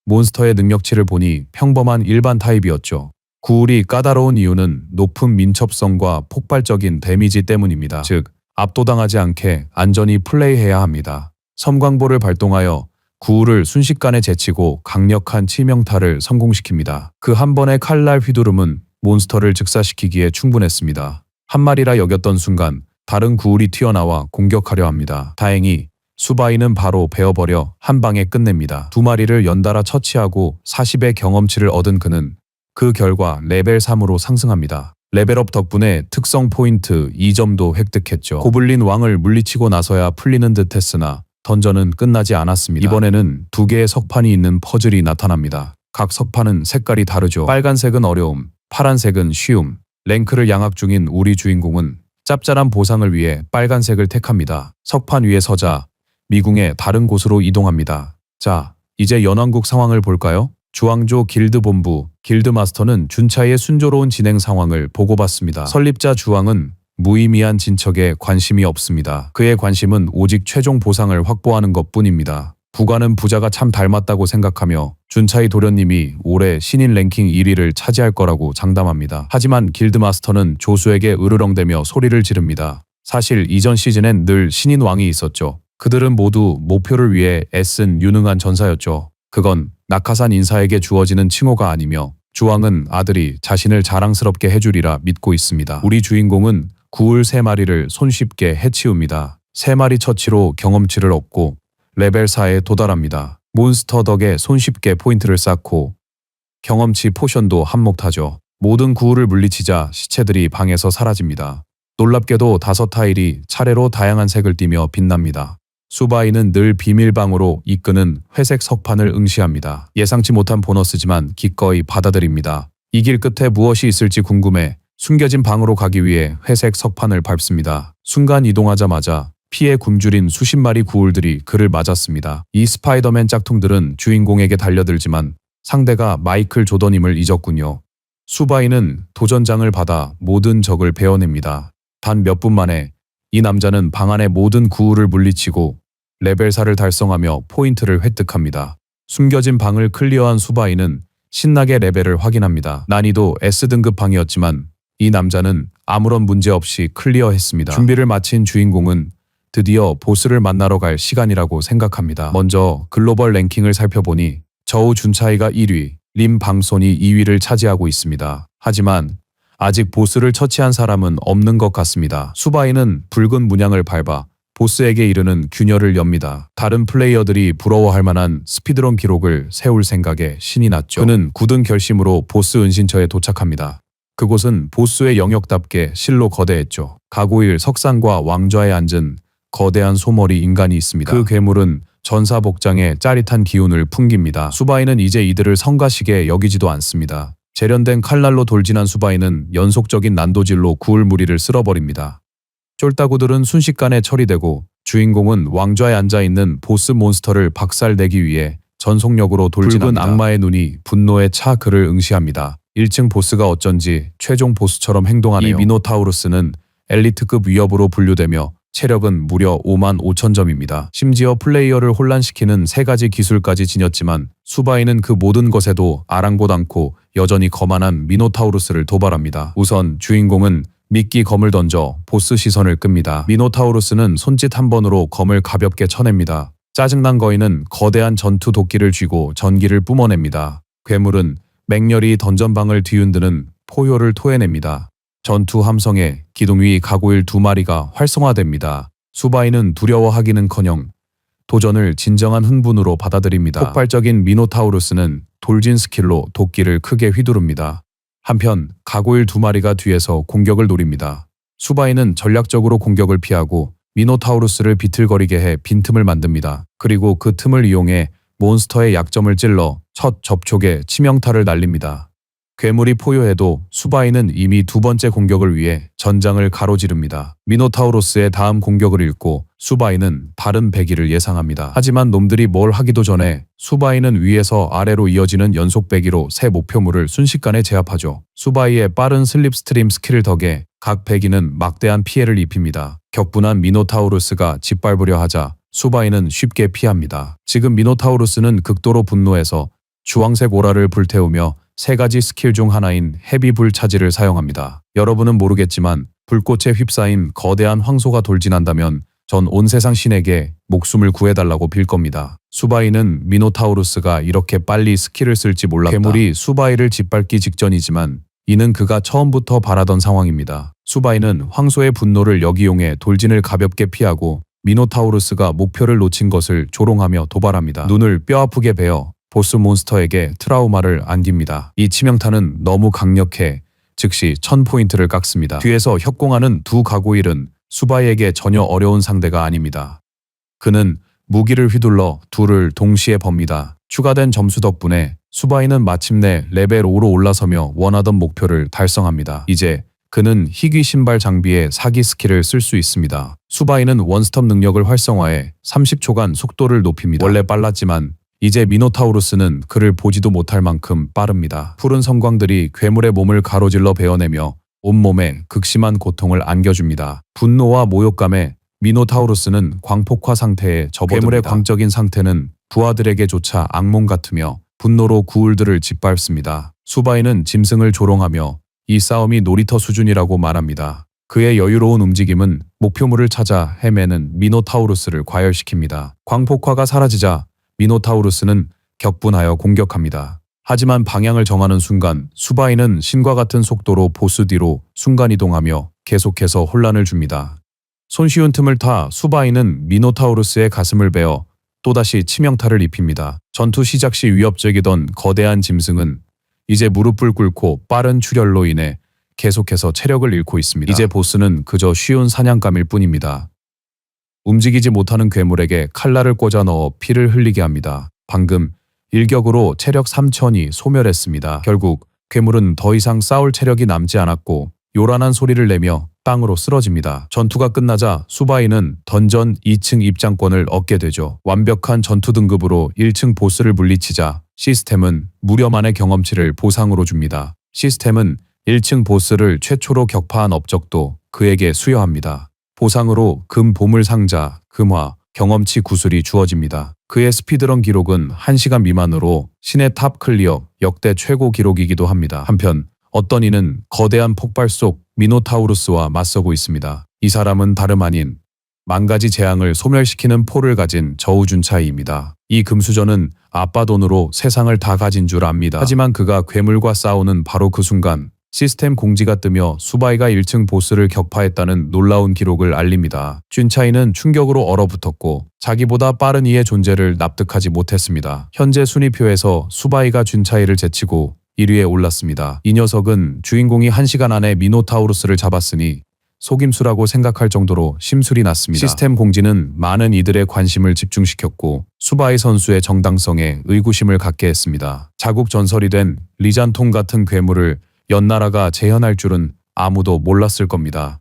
몬스터의 능력치를 보니 평범한 일반 타입이었죠. 구울이 까다로운 이유는 높은 민첩성과 폭발적인 데미지 때문입니다. 즉, 압도당하지 않게 안전히 플레이해야 합니다. 섬광보를 발동하여 구울을 순식간에 제치고 강력한 치명타를 성공시킵니다. 그 한 번의 칼날 휘두름은 몬스터를 즉사시키기에 충분했습니다. 한 마리라 여겼던 순간 다른 구울이 튀어나와 공격하려 합니다. 다행히 수바이는 바로 베어버려 한 방에 끝냅니다. 두 마리를 연달아 처치하고 40의 경험치를 얻은 그는 그 결과 레벨 3으로 상승합니다. 레벨업 덕분에 특성 포인트 2점도 획득했죠. 고블린 왕을 물리치고 나서야 풀리는 듯 했으나 던전은 끝나지 않았습니다. 이번에는 두 개의 석판이 있는 퍼즐이 나타납니다. 각 석판은 색깔이 다르죠. 빨간색은 어려움, 파란색은 쉬움. 랭크를 양악 중인 우리 주인공은 짭짤한 보상을 위해 빨간색을 택합니다. 석판 위에 서자 미궁의 다른 곳으로 이동합니다. 자, 이제 연왕국 상황을 볼까요? 주왕조 길드 본부, 길드 마스터는 준차의 순조로운 진행 상황을 보고받습니다. 설립자 주왕은 무의미한 진척에 관심이 없습니다. 그의 관심은 오직 최종 보상을 확보하는 것뿐입니다. 부가는 부자가 참 닮았다고 생각하며 준차이 도련님이 올해 신인 랭킹 1위를 차지할 거라고 장담합니다. 하지만 길드 마스터는 조수에게 으르렁대며 소리를 지릅니다. 사실 이전 시즌엔 늘 신인 왕이 있었죠. 그들은 모두 목표를 위해 애쓴 유능한 전사였죠. 그건 낙하산 인사에게 주어지는 칭호가 아니며 주왕은 아들이 자신을 자랑스럽게 해주리라 믿고 있습니다. 우리 주인공은 구울 3마리를 손쉽게 해치웁니다. 3마리 처치로 경험치를 얻고 레벨 4에 도달합니다. 몬스터 덕에 손쉽게 포인트를 쌓고 경험치 포션도 한몫하죠. 모든 구울을 물리치자 시체들이 방에서 사라집니다. 놀랍게도 5타일이 차례로 다양한 색을 띠며 빛납니다. 수바이는 늘 비밀방으로 이끄는 회색 석판을 응시합니다. 예상치 못한 보너스지만 기꺼이 받아들입니다. 이 길 끝에 무엇이 있을지 궁금해 숨겨진 방으로 가기 위해 회색 석판을 밟습니다. 순간 이동하자마자 피에 굶주린 수십 마리 구울들이 그를 맞았습니다. 이 스파이더맨 짝퉁들은 주인공에게 달려들지만 상대가 마이클 조던임을 잊었군요. 수바이는 도전장을 받아 모든 적을 베어냅니다. 단 몇 분 만에 이 남자는 방 안의 모든 구울을 물리치고 레벨 4를 달성하며 포인트를 획득합니다. 숨겨진 방을 클리어한 수바이는 신나게 레벨을 확인합니다. 난이도 S등급 방이었지만 이 남자는 아무런 문제 없이 클리어했습니다. 준비를 마친 주인공은 드디어 보스를 만나러 갈 시간이라고 생각합니다. 먼저 글로벌 랭킹을 살펴보니 저우 준차이가 1위, 림 방손이 2위를 차지하고 있습니다. 하지만 아직 보스를 처치한 사람은 없는 것 같습니다. 수바이는 붉은 문양을 밟아 보스에게 이르는 균열을 엽니다. 다른 플레이어들이 부러워할 만한 스피드런 기록을 세울 생각에 신이 났죠. 그는 굳은 결심으로 보스 은신처에 도착합니다. 그곳은 보스의 영역답게 실로 거대했죠. 가구일 석상과 왕좌에 앉은 거대한 소머리 인간이 있습니다. 그 괴물은 전사 복장에 짜릿한 기운을 풍깁니다. 수바이는 이제 이들을 성가시게 여기지도 않습니다. 재련된 칼날로 돌진한 수바이는 연속적인 난도질로 구울 무리를 쓸어버립니다. 쫄따구들은 순식간에 처리되고 주인공은 왕좌에 앉아있는 보스 몬스터를 박살내기 위해 전속력으로 돌진합니다. 붉은 악마의 눈이 분노에 차 그를 응시합니다. 1층 보스가 어쩐지 최종 보스처럼 행동하네요. 이 미노타우루스는 엘리트급 위협으로 분류되며 체력은 무려 55,000점입니다. 심지어 플레이어를 혼란시키는 3가지 기술까지 지녔지만 수바이는 그 모든 것에도 아랑곳 않고 여전히 거만한 미노타우루스를 도발합니다. 우선 주인공은 미끼 검을 던져 보스 시선을 끕니다. 미노타우루스는 손짓 한 번으로 검을 가볍게 쳐냅니다. 짜증난 거인은 거대한 전투 도끼를 쥐고 전기를 뿜어냅니다. 괴물은 맹렬히 던전방을 뒤흔드는 포효를 토해냅니다. 전투 함성에 기둥 위 가구일 2마리가 활성화됩니다. 수바이는 두려워하기는커녕 도전을 진정한 흥분으로 받아들입니다. 폭발적인 미노타우루스는 돌진 스킬로 도끼를 크게 휘두릅니다. 한편 가구일 2마리가 뒤에서 공격을 노립니다. 수바이는 전략적으로 공격을 피하고 미노타우루스를 비틀거리게 해 빈틈을 만듭니다. 그리고 그 틈을 이용해 몬스터의 약점을 찔러 첫 접촉에 치명타를 날립니다. 괴물이 포효해도 수바이는 이미 두 번째 공격을 위해 전장을 가로지릅니다. 미노타우로스의 다음 공격을 읽고 수바이는 다른 배기를 예상합니다. 하지만 놈들이 뭘 하기도 전에 수바이는 위에서 아래로 이어지는 연속 배기로 새 목표물을 순식간에 제압하죠. 수바이의 빠른 슬립스트림 스킬 덕에 각 배기는 막대한 피해를 입힙니다. 격분한 미노타우루스가 짓밟으려 하자 수바이는 쉽게 피합니다. 지금 미노타우루스는 극도로 분노해서 주황색 오라를 불태우며 세 가지 스킬 중 하나인 헤비 불 차지를 사용합니다. 여러분은 모르겠지만 불꽃에 휩싸인 거대한 황소가 돌진한다면 전 온 세상 신에게 목숨을 구해달라고 빌 겁니다. 수바이는 미노타우루스가 이렇게 빨리 스킬을 쓸지 몰랐다. 괴물이 수바이를 짓밟기 직전이지만 이는 그가 처음부터 바라던 상황입니다. 수바이는 황소의 분노를 역이용해 돌진을 가볍게 피하고 미노타우루스가 목표를 놓친 것을 조롱하며 도발합니다. 눈을 뼈아프게 베어 보스 몬스터에게 트라우마를 안깁니다. 이 치명타는 너무 강력해 즉시 1000포인트를 깎습니다. 뒤에서 협공하는 두 가고일은 수바이에게 전혀 어려운 상대가 아닙니다. 그는 무기를 휘둘러 둘을 동시에 법니다. 추가된 점수 덕분에 수바이는 마침내 레벨 5로 올라서며 원하던 목표를 달성합니다. 이제 그는 희귀 신발 장비에 사기 스킬을 쓸 수 있습니다. 수바이는 원스톱 능력을 활성화해 30초간 속도를 높입니다. 원래 빨랐지만 이제 미노타우루스는 그를 보지도 못할 만큼 빠릅니다. 푸른 섬광들이 괴물의 몸을 가로질러 베어내며 온몸에 극심한 고통을 안겨줍니다. 분노와 모욕감에 미노타우루스는 광폭화 상태에 접어듭니다. 괴물의 광적인 상태는 부하들에게조차 악몽 같으며 분노로 구울들을 짓밟습니다. 수바이는 짐승을 조롱하며 이 싸움이 놀이터 수준이라고 말합니다. 그의 여유로운 움직임은 목표물을 찾아 헤매는 미노타우루스를 과열시킵니다. 광폭화가 사라지자 미노타우루스는 격분하여 공격합니다. 하지만 방향을 정하는 순간 수바이는 신과 같은 속도로 보스 뒤로 순간이동하며 계속해서 혼란을 줍니다. 손쉬운 틈을 타 수바이는 미노타우루스의 가슴을 베어 또다시 치명타를 입힙니다. 전투 시작 시 위협적이던 거대한 짐승은 이제 무릎을 꿇고 빠른 출혈로 인해 계속해서 체력을 잃고 있습니다. 이제 보스는 그저 쉬운 사냥감일 뿐입니다. 움직이지 못하는 괴물에게 칼날을 꽂아 넣어 피를 흘리게 합니다. 방금 일격으로 체력 3000이 소멸했습니다. 결국 괴물은 더 이상 싸울 체력이 남지 않았고 요란한 소리를 내며 땅으로 쓰러집니다. 전투가 끝나자 수바이는 던전 2층 입장권을 얻게 되죠. 완벽한 전투 등급으로 1층 보스를 물리치자 시스템은 무료만의 경험치를 보상으로 줍니다. 시스템은 1층 보스를 최초로 격파한 업적도 그에게 수여합니다. 보상으로 금 보물 상자, 금화, 경험치 구슬이 주어집니다. 그의 스피드런 기록은 1시간 미만으로 신의 탑 클리어 역대 최고 기록이기도 합니다. 한편 어떤 이는 거대한 폭발 속 미노타우루스와 맞서고 있습니다. 이 사람은 다름 아닌 만가지 재앙을 소멸시키는 포를 가진 저우준차이입니다. 이 금수저는 아빠 돈으로 세상을 다 가진 줄 압니다. 하지만 그가 괴물과 싸우는 바로 그 순간 시스템 공지가 뜨며 수바이가 1층 보스를 격파했다는 놀라운 기록을 알립니다. 쥔차이는 충격으로 얼어붙었고 자기보다 빠른 이의 존재를 납득하지 못했습니다. 현재 순위표에서 수바이가 쥔차이를 제치고 1위에 올랐습니다. 이 녀석은 주인공이 1시간 안에 미노타우루스를 잡았으니 속임수라고 생각할 정도로 심술이 났습니다. 시스템 공지는 많은 이들의 관심을 집중시켰고 수바이 선수의 정당성에 의구심을 갖게 했습니다. 자국 전설이 된 리잔통 같은 괴물을 연나라가 재현할 줄은 아무도 몰랐을 겁니다.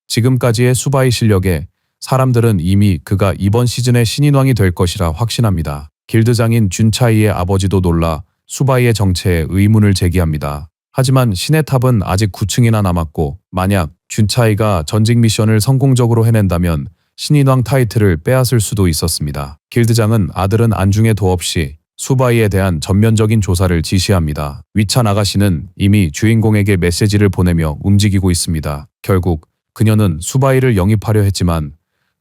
지금까지의 수바이 실력에 사람들은 이미 그가 이번 시즌의 신인왕이 될 것이라 확신합니다. 길드장인 쥔차이의 아버지도 놀라 수바이의 정체에 의문을 제기합니다. 하지만 신의 탑은 아직 9층이나 남았고 만약 쥔차이가 전직 미션을 성공적으로 해낸다면 신인왕 타이틀을 빼앗을 수도 있었습니다. 길드장은 아들은 안중에 도 없이 수바이에 대한 전면적인 조사를 지시합니다. 위찬 아가씨는 이미 주인공에게 메시지를 보내며 움직이고 있습니다. 결국 그녀는 수바이를 영입하려 했지만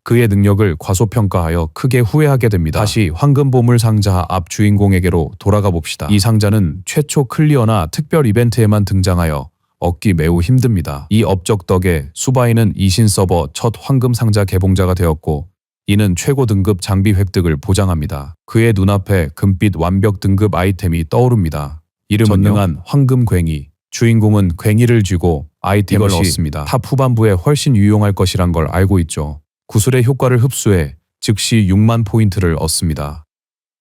그의 능력을 과소평가하여 크게 후회하게 됩니다. 다시 황금보물 상자 앞 주인공에게로 돌아가 봅시다. 이 상자는 최초 클리어나 특별 이벤트에만 등장하여 얻기 매우 힘듭니다. 이 업적 덕에 수바이는 이신 서버 첫 황금 상자 개봉자가 되었고 이는 최고 등급 장비 획득을 보장합니다. 그의 눈앞에 금빛 완벽 등급 아이템이 떠오릅니다. 이름은 전능한 황금 괭이. 주인공은 괭이를 쥐고 아이템을 얻습니다. 탑 후반부에 훨씬 유용할 것이란 걸 알고 있죠. 구슬의 효과를 흡수해 즉시 6만 포인트를 얻습니다.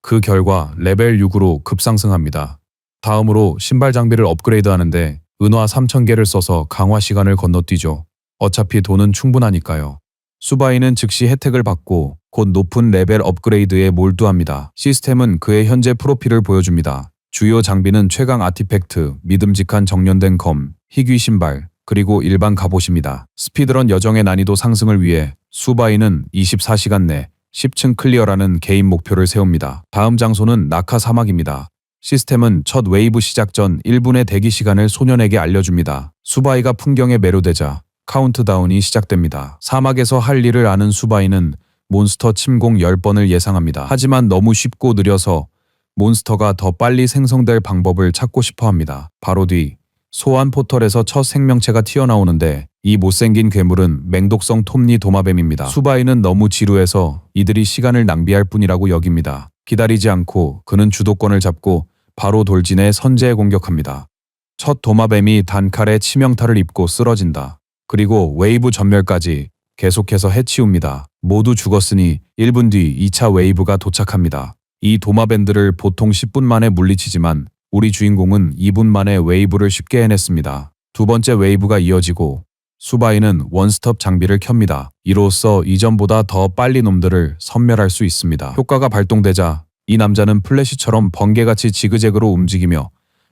그 결과 레벨 6으로 급상승합니다. 다음으로 신발 장비를 업그레이드하는데 은화 3,000개를 써서 강화 시간을 건너뛰죠. 어차피 돈은 충분하니까요. 수바이는 즉시 혜택을 받고 곧 높은 레벨 업그레이드에 몰두합니다. 시스템은 그의 현재 프로필을 보여줍니다. 주요 장비는 최강 아티팩트, 믿음직한 정련된 검, 희귀 신발, 그리고 일반 갑옷입니다. 스피드런 여정의 난이도 상승을 위해 수바이는 24시간 내 10층 클리어라는 개인 목표를 세웁니다. 다음 장소는 나카 사막입니다. 시스템은 첫 웨이브 시작 전 1분의 대기 시간을 소년에게 알려줍니다. 수바이가 풍경에 매료되자 카운트다운이 시작됩니다. 사막에서 할 일을 아는 수바이는 몬스터 침공 10번을 예상합니다. 하지만 너무 쉽고 느려서 몬스터가 더 빨리 생성될 방법을 찾고 싶어 합니다. 바로 뒤 소환 포털에서 첫 생명체가 튀어나오는데 이 못생긴 괴물은 맹독성 톱니 도마뱀입니다. 수바이는 너무 지루해서 이들이 시간을 낭비할 뿐이라고 여깁니다. 기다리지 않고 그는 주도권을 잡고 바로 돌진해 선제에 공격합니다. 첫 도마뱀이 단칼에 치명타를 입고 쓰러진다. 그리고 웨이브 전멸까지 계속해서 해치웁니다. 모두 죽었으니 1분 뒤 2차 웨이브가 도착합니다. 이 도마뱀들을 보통 10분 만에 물리치지만 우리 주인공은 2분 만에 웨이브를 쉽게 해냈습니다. 두 번째 웨이브가 이어지고 수바이는 원스톱 장비를 켭니다. 이로써 이전보다 더 빨리 놈들을 섬멸할 수 있습니다. 효과가 발동되자 이 남자는 플래시처럼 번개같이 지그재그로 움직이며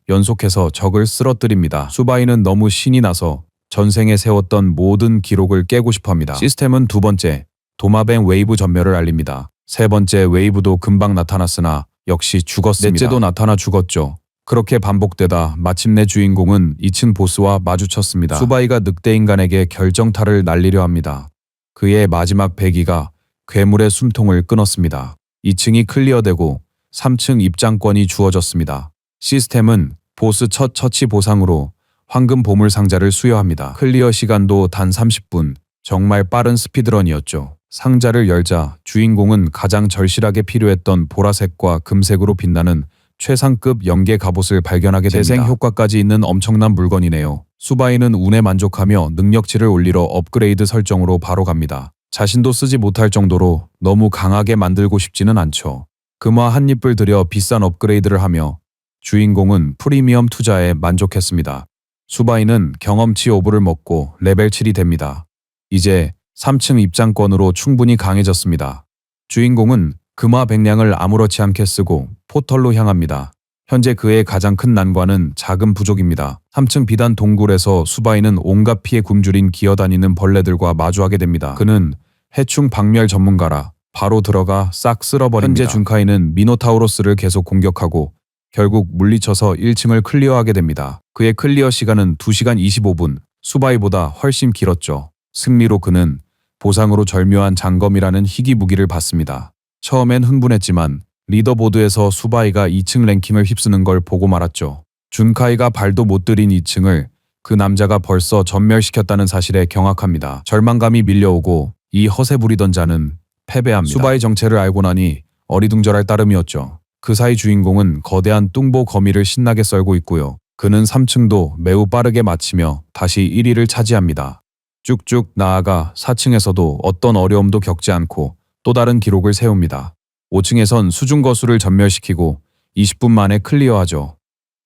연속해서 적을 쓰러뜨립니다. 수바이는 너무 신이 나서 전생에 세웠던 모든 기록을 깨고 싶어합니다. 시스템은 두 번째, 도마뱀 웨이브 전멸을 알립니다. 세 번째 웨이브도 금방 나타났으나 역시 죽었습니다. 넷째도 나타나 죽었죠. 그렇게 반복되다 마침내 주인공은 2층 보스와 마주쳤습니다. 수바이가 늑대인간에게 결정타를 날리려 합니다. 그의 마지막 배기가 괴물의 숨통을 끊었습니다. 2층이 클리어되고 3층 입장권이 주어졌습니다. 시스템은 보스 첫 처치 보상으로 황금 보물 상자를 수여합니다. 클리어 시간도 단 30분, 정말 빠른 스피드런이었죠. 상자를 열자 주인공은 가장 절실하게 필요했던 보라색과 금색으로 빛나는 최상급 연계 갑옷을 발견하게 됩니다. 재생 효과까지 있는 엄청난 물건이네요. 수바이는 운에 만족하며 능력치를 올리러 업그레이드 설정으로 바로 갑니다. 자신도 쓰지 못할 정도로 너무 강하게 만들고 싶지는 않죠. 금화 한 잎을 들여 비싼 업그레이드를 하며 주인공은 프리미엄 투자에 만족했습니다. 수바이는 경험치 오브를 먹고 레벨 7이 됩니다. 이제 3층 입장권으로 충분히 강해졌습니다. 주인공은 금화 백량을 아무렇지 않게 쓰고 포털로 향합니다. 현재 그의 가장 큰 난관은 자금 부족입니다. 3층 비단 동굴에서 수바이는 온갖 피에 굶주린 기어다니는 벌레들과 마주하게 됩니다. 그는 해충 박멸 전문가라 바로 들어가 싹 쓸어버립니다. 현재 준카이는 미노타우로스를 계속 공격하고 결국 물리쳐서 1층을 클리어하게 됩니다. 그의 클리어 시간은 2시간 25분, 수바이보다 훨씬 길었죠. 승리로 그는 보상으로 절묘한 장검이라는 희귀 무기를 받습니다. 처음엔 흥분했지만 리더보드에서 수바이가 2층 랭킹을 휩쓰는 걸 보고 말았죠. 준카이가 발도 못 들인 2층을 그 남자가 벌써 전멸시켰다는 사실에 경악합니다. 절망감이 밀려오고 이 허세 부리던 자는 패배합니다. 수바이 정체를 알고 나니 어리둥절할 따름이었죠. 그 사이 주인공은 거대한 뚱보 거미를 신나게 썰고 있고요. 그는 3층도 매우 빠르게 마치며 다시 1위를 차지합니다. 쭉쭉 나아가 4층에서도 어떤 어려움도 겪지 않고 또 다른 기록을 세웁니다. 5층에선 수중거수를 전멸시키고 20분 만에 클리어하죠.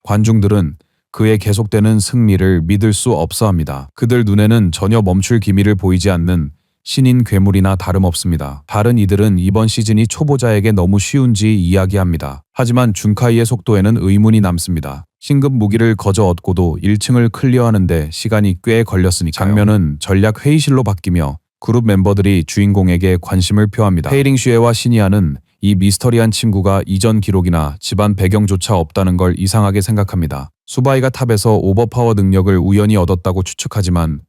관중들은 그의 계속되는 승리를 믿을 수 없어합니다. 그들 눈에는 전혀 멈출 기미를 보이지 않는 신인 괴물이나 다름없습니다. 다른 이들은 이번 시즌이 초보자에게 너무 쉬운지 이야기합니다. 하지만 준카이의 속도에는 의문이 남습니다. 신급 무기를 거저 얻고도 1층을 클리어하는데 시간이 꽤 걸렸으니까요. 장면은 전략 회의실로 바뀌며 그룹 멤버들이 주인공에게 관심을 표합니다. 헤이링 슈에와 시니아는 이 미스터리한 친구가 이전 기록이나 집안 배경조차 없다는 걸 이상하게 생각합니다. 수바이가 탑에서 오버파워 능력을 우연히 얻었다고 추측하지만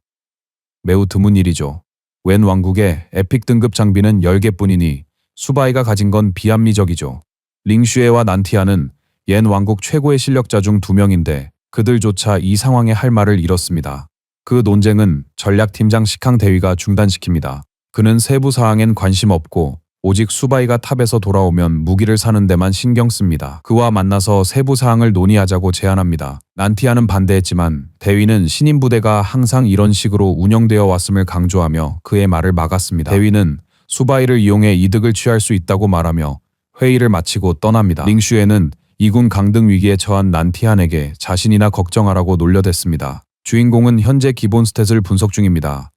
매우 드문 일이죠. 웬 왕국의 에픽 등급 장비는 10개뿐이니 수바이가 가진 건 비합리적이죠. 링슈에와 난티아는 옌 왕국 최고의 실력자 중 2명인데 그들조차 이 상황에 할 말을 잃었습니다. 그 논쟁은 전략팀장 시캉 대위가 중단시킵니다. 그는 세부 사항엔 관심 없고 오직 수바이가 탑에서 돌아오면 무기를 사는 데만 신경 씁니다. 그와 만나서 세부 사항을 논의하자고 제안합니다. 난티아는 반대했지만 대위는 신인 부대가 항상 이런 식으로 운영되어 왔음을 강조하며 그의 말을 막았습니다. 대위는 수바이를 이용해 이득을 취할 수 있다고 말하며 회의를 마치고 떠납니다. 링슈에는 이군 강등 위기에 처한 난티안에게 자신이나 걱정하라고 놀려댔습니다. 주인공은 현재 기본 스탯을 분석 중입니다.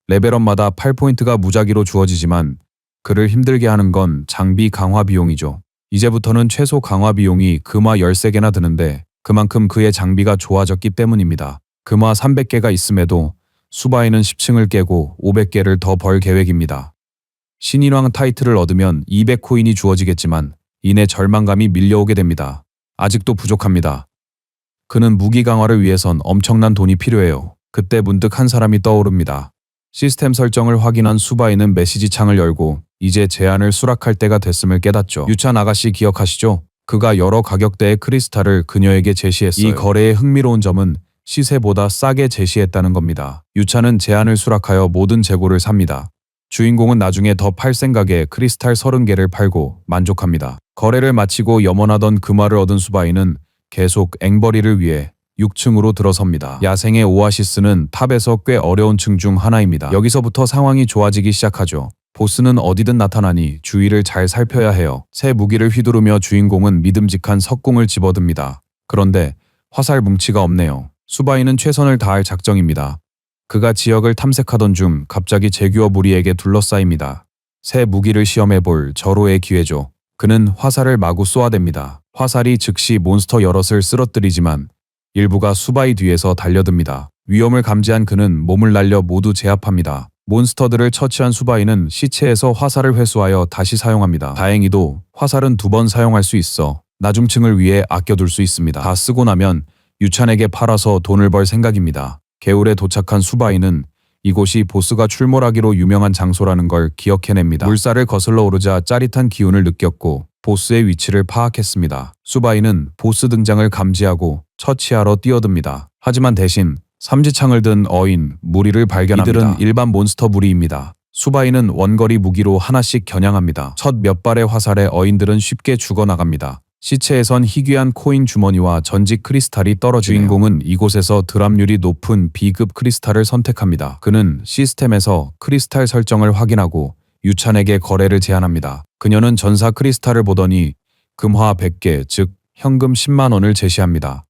레벨업마다 8포인트가 무작위로 주어지지만 그를 힘들게 하는 건 장비 강화 비용이죠. 이제부터는 최소 강화 비용이 금화 13개나 드는데 그만큼 그의 장비가 좋아졌기 때문입니다. 금화 300개가 있음에도 수바이는 10층을 깨고 500개를 더 벌 계획입니다. 신인왕 타이틀을 얻으면 200코인이 주어지겠지만 이내 절망감이 밀려오게 됩니다. 아직도 부족합니다. 그는 무기 강화를 위해선 엄청난 돈이 필요해요. 그때 문득 한 사람이 떠오릅니다. 시스템 설정을 확인한 수바이는 메시지 창을 열고 이제 제한을 수락할 때가 됐음을 깨닫죠. 유찬 아가씨 기억하시죠? 그가 여러 가격대의 크리스탈을 그녀에게 제시했어요. 이 거래의 흥미로운 점은 시세보다 싸게 제시했다는 겁니다. 유찬은 제한을 수락하여 모든 재고를 삽니다. 주인공은 나중에 더 팔 생각에 크리스탈 30개를 팔고 만족합니다. 거래를 마치고 염원하던 금화를 얻은 수바이는 계속 앵벌이를 위해 6층으로 들어섭니다. 야생의 오아시스는 탑에서 꽤 어려운 층 중 하나입니다. 여기서부터 상황이 좋아지기 시작하죠. 보스는 어디든 나타나니 주위를 잘 살펴야 해요. 새 무기를 휘두르며 주인공은 믿음직한 석궁을 집어듭니다. 그런데 화살 뭉치가 없네요. 수바이는 최선을 다할 작정입니다. 그가 지역을 탐색하던 중 갑자기 제규어 무리에게 둘러싸입니다. 새 무기를 시험해볼 절호의 기회죠. 그는 화살을 마구 쏘아댑니다. 화살이 즉시 몬스터 여럿을 쓰러뜨리지만 일부가 수바이 뒤에서 달려듭니다. 위험을 감지한 그는 몸을 날려 모두 제압합니다. 몬스터들을 처치한 수바이는 시체에서 화살을 회수하여 다시 사용합니다. 다행히도 화살은 2번 사용할 수 있어 나중층을 위해 아껴둘 수 있습니다. 다 쓰고 나면 유찬에게 팔아서 돈을 벌 생각입니다. 개울에 도착한 수바이는 이곳이 보스가 출몰하기로 유명한 장소라는 걸 기억해냅니다. 물살을 거슬러 오르자 짜릿한 기운을 느꼈고 보스의 위치를 파악했습니다. 수바이는 보스 등장을 감지하고 처치하러 뛰어듭니다. 하지만 대신 삼지창을 든 어인, 무리를 발견합니다. 이들은 일반 몬스터 무리입니다. 수바이는 원거리 무기로 하나씩 겨냥합니다. 첫 몇 발의 화살에 어인들은 쉽게 죽어나갑니다. 시체에선 희귀한 코인 주머니와 전직 크리스탈이 떨어지네요. 주인공은 이곳에서 드랍률이 높은 B급 크리스탈을 선택합니다. 그는 시스템에서 크리스탈 설정을 확인하고 유찬에게 거래를 제안합니다. 그녀는 전사 크리스탈을 보더니 금화 100개, 즉 현금 10만 원을 제시합니다.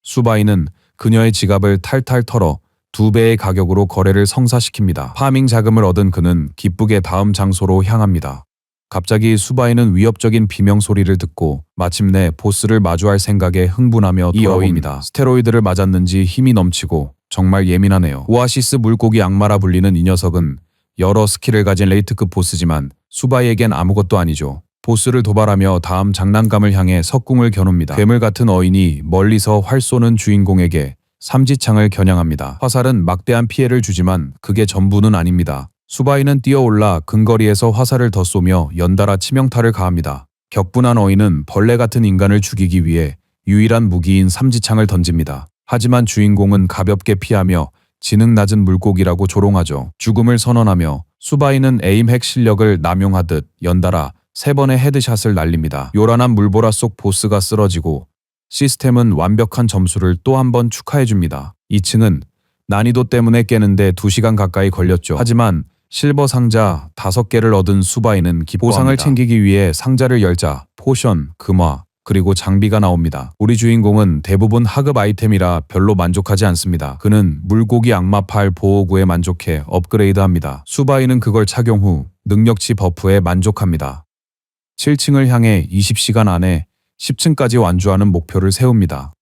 수바이는 그녀의 지갑을 탈탈 털어 2배의 가격으로 거래를 성사시킵니다. 파밍 자금을 얻은 그는 기쁘게 다음 장소로 향합니다. 갑자기 수바이는 위협적인 비명 소리를 듣고 마침내 보스를 마주할 생각에 흥분하며 돌아옵니다. 스테로이드를 맞았는지 힘이 넘치고 정말 예민하네요. 오아시스 물고기 악마라 불리는 이 녀석은 여러 스킬을 가진 레이트급 보스지만 수바이에겐 아무것도 아니죠. 보스를 도발하며 다음 장난감을 향해 석궁을 겨눕니다. 괴물 같은 어인이 멀리서 활 쏘는 주인공에게 삼지창을 겨냥합니다. 화살은 막대한 피해를 주지만 그게 전부는 아닙니다. 수바이는 뛰어올라 근거리에서 화살을 더 쏘며 연달아 치명타를 가합니다. 격분한 어인은 벌레 같은 인간을 죽이기 위해 유일한 무기인 삼지창을 던집니다. 하지만 주인공은 가볍게 피하며 지능 낮은 물고기라고 조롱하죠. 죽음을 선언하며 수바이는 에임 핵 실력을 남용하듯 연달아 3번의 헤드샷을 날립니다. 요란한 물보라 속 보스가 쓰러지고 시스템은 완벽한 점수를 또 한 번 축하해줍니다. 2층은 난이도 때문에 깨는데 2시간 가까이 걸렸죠. 하지만 실버 상자 5개를 얻은 수바이는 기뻐합니다. 보상을 챙기기 위해 상자를 열자 포션, 금화, 그리고 장비가 나옵니다. 우리 주인공은 대부분 하급 아이템이라 별로 만족하지 않습니다. 그는 물고기 악마팔 보호구에 만족해 업그레이드합니다. 수바이는 그걸 착용 후 능력치 버프에 만족합니다. 7층을 향해 20시간 안에 10층까지 완주하는 목표를 세웁니다.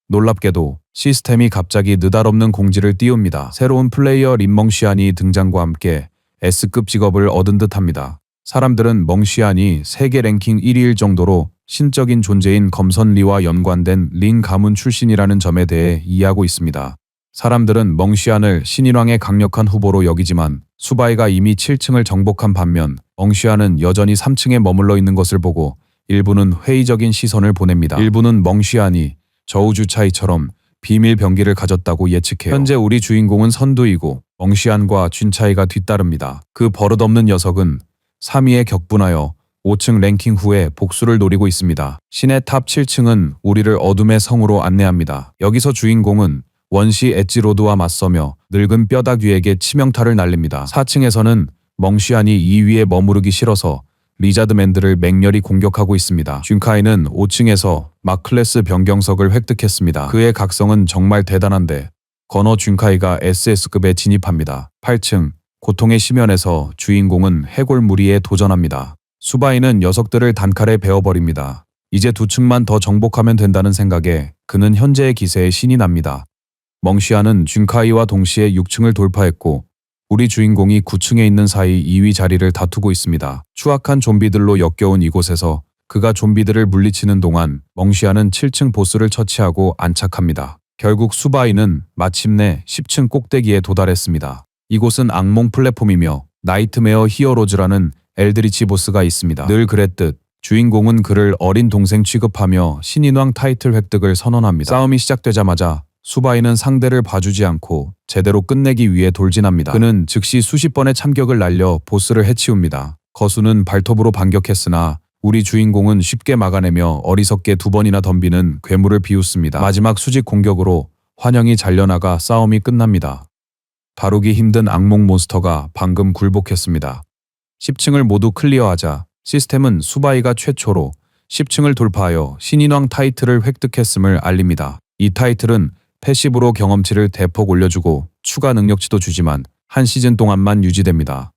놀랍게도 시스템이 갑자기 느닷없는 공지를 띄웁니다. 새로운 플레이어 린멍시안이 등장과 함께 S급 직업을 얻은 듯합니다. 사람들은 멍시안이 세계 랭킹 1위일 정도로 신적인 존재인 검선리와 연관된 린 가문 출신이라는 점에 대해 이해하고 있습니다. 사람들은 멍시안을 신인왕의 강력한 후보로 여기지만 수바이가 이미 7층을 정복한 반면 멍시안은 여전히 3층에 머물러 있는 것을 보고 일부는 회의적인 시선을 보냅니다. 일부는 멍시안이 저우주차이처럼 비밀 병기를 가졌다고 예측해요. 현재 우리 주인공은 선두이고 멍시안과 쥔차이가 뒤따릅니다. 그 버릇없는 녀석은 3위에 격분하여 5층 랭킹 후에 복수를 노리고 있습니다. 신의 탑 7층은 우리를 어둠의 성으로 안내합니다. 여기서 주인공은 원시 엣지로드와 맞서며 늙은 뼈다귀에게 치명타를 날립니다. 4층에서는 멍시안이 2위에 머무르기 싫어서 리자드 맨들을 맹렬히 공격하고 있습니다. 쥔카이는 5층에서 마클레스 변경석을 획득했습니다. 그의 각성은 정말 대단한데 건어 쥔카이가 SS급에 진입합니다. 8층 고통의 심연에서 주인공은 해골 무리에 도전합니다. 수바이는 녀석들을 단칼에 베어버립니다. 이제 2층만 더 정복하면 된다는 생각에 그는 현재의 기세에 신이 납니다. 멍시아는 쥔카이와 동시에 6층을 돌파했고 우리 주인공이 9층에 있는 사이 2위 자리를 다투고 있습니다. 추악한 좀비들로 역겨운 이곳에서 그가 좀비들을 물리치는 동안 멍시아는 7층 보스를 처치하고 안착합니다. 결국 수바이는 마침내 10층 꼭대기에 도달했습니다. 이곳은 악몽 플랫폼이며 나이트메어 히어로즈라는 엘드리치 보스가 있습니다. 늘 그랬듯 주인공은 그를 어린 동생 취급하며 신인왕 타이틀 획득을 선언합니다. 싸움이 시작되자마자 수바이는 상대를 봐주지 않고 제대로 끝내기 위해 돌진합니다. 그는 즉시 수십 번의 참격을 날려 보스를 해치웁니다. 거수는 발톱으로 반격했으나 우리 주인공은 쉽게 막아내며 어리석게 2번이나 덤비는 괴물을 비웃습니다. 마지막 수직 공격으로 환영이 잘려나가 싸움이 끝납니다. 다루기 힘든 악몽 몬스터가 방금 굴복했습니다. 10층을 모두 클리어하자 시스템은 수바이가 최초로 10층을 돌파하여 신인왕 타이틀을 획득했음을 알립니다. 이 타이틀은 패시브로 경험치를 대폭 올려주고 추가 능력치도 주지만 한 시즌 동안만 유지됩니다.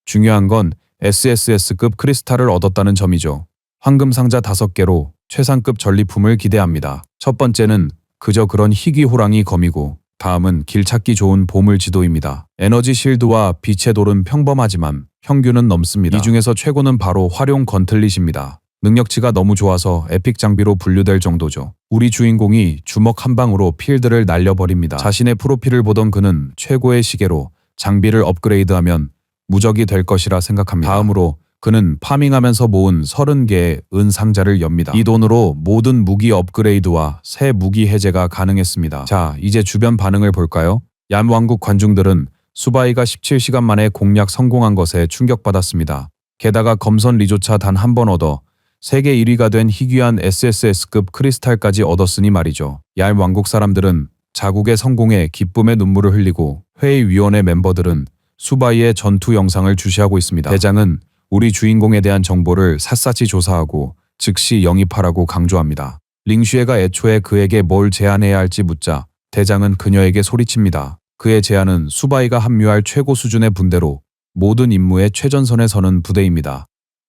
중요한 건 SSS급 크리스탈을 얻었다는 점이죠. 황금 상자 5개로 최상급 전리품을 기대합니다. 첫 번째는 그저 그런 희귀 호랑이 검이고 다음은 길찾기 좋은 보물 지도입니다. 에너지 실드와 빛의 돌은 평범하지만 평균은 넘습니다. 이 중에서 최고는 바로 활용 건틀릿입니다. 능력치가 너무 좋아서 에픽 장비로 분류될 정도죠. 우리 주인공이 주먹 한 방으로 필드를 날려버립니다. 자신의 프로필을 보던 그는 최고의 시계로 장비를 업그레이드하면 무적이 될 것이라 생각합니다. 다음으로 그는 파밍하면서 모은 30개의 은 상자를 엽니다. 이 돈으로 모든 무기 업그레이드와 새 무기 해제가 가능했습니다. 자, 이제 주변 반응을 볼까요? 얌왕국 관중들은 수바이가 17시간 만에 공략 성공한 것에 충격받았습니다. 게다가 검선 리조차 단 한 번 얻어 세계 1위가 된 희귀한 SSS급 크리스탈까지 얻었으니 말이죠. 얄왕국 사람들은 자국의 성공에 기쁨의 눈물을 흘리고 회의위원회 멤버들은 수바이의 전투 영상을 주시하고 있습니다. 대장은 우리 주인공에 대한 정보를 샅샅이 조사하고 즉시 영입하라고 강조합니다. 링슈에가 애초에 그에게 뭘 제안해야 할지 묻자 대장은 그녀에게 소리칩니다. 그의 제안은 수바이가 합류할 최고 수준의 분대로 모든 임무의 최전선에 서는 부대입니다.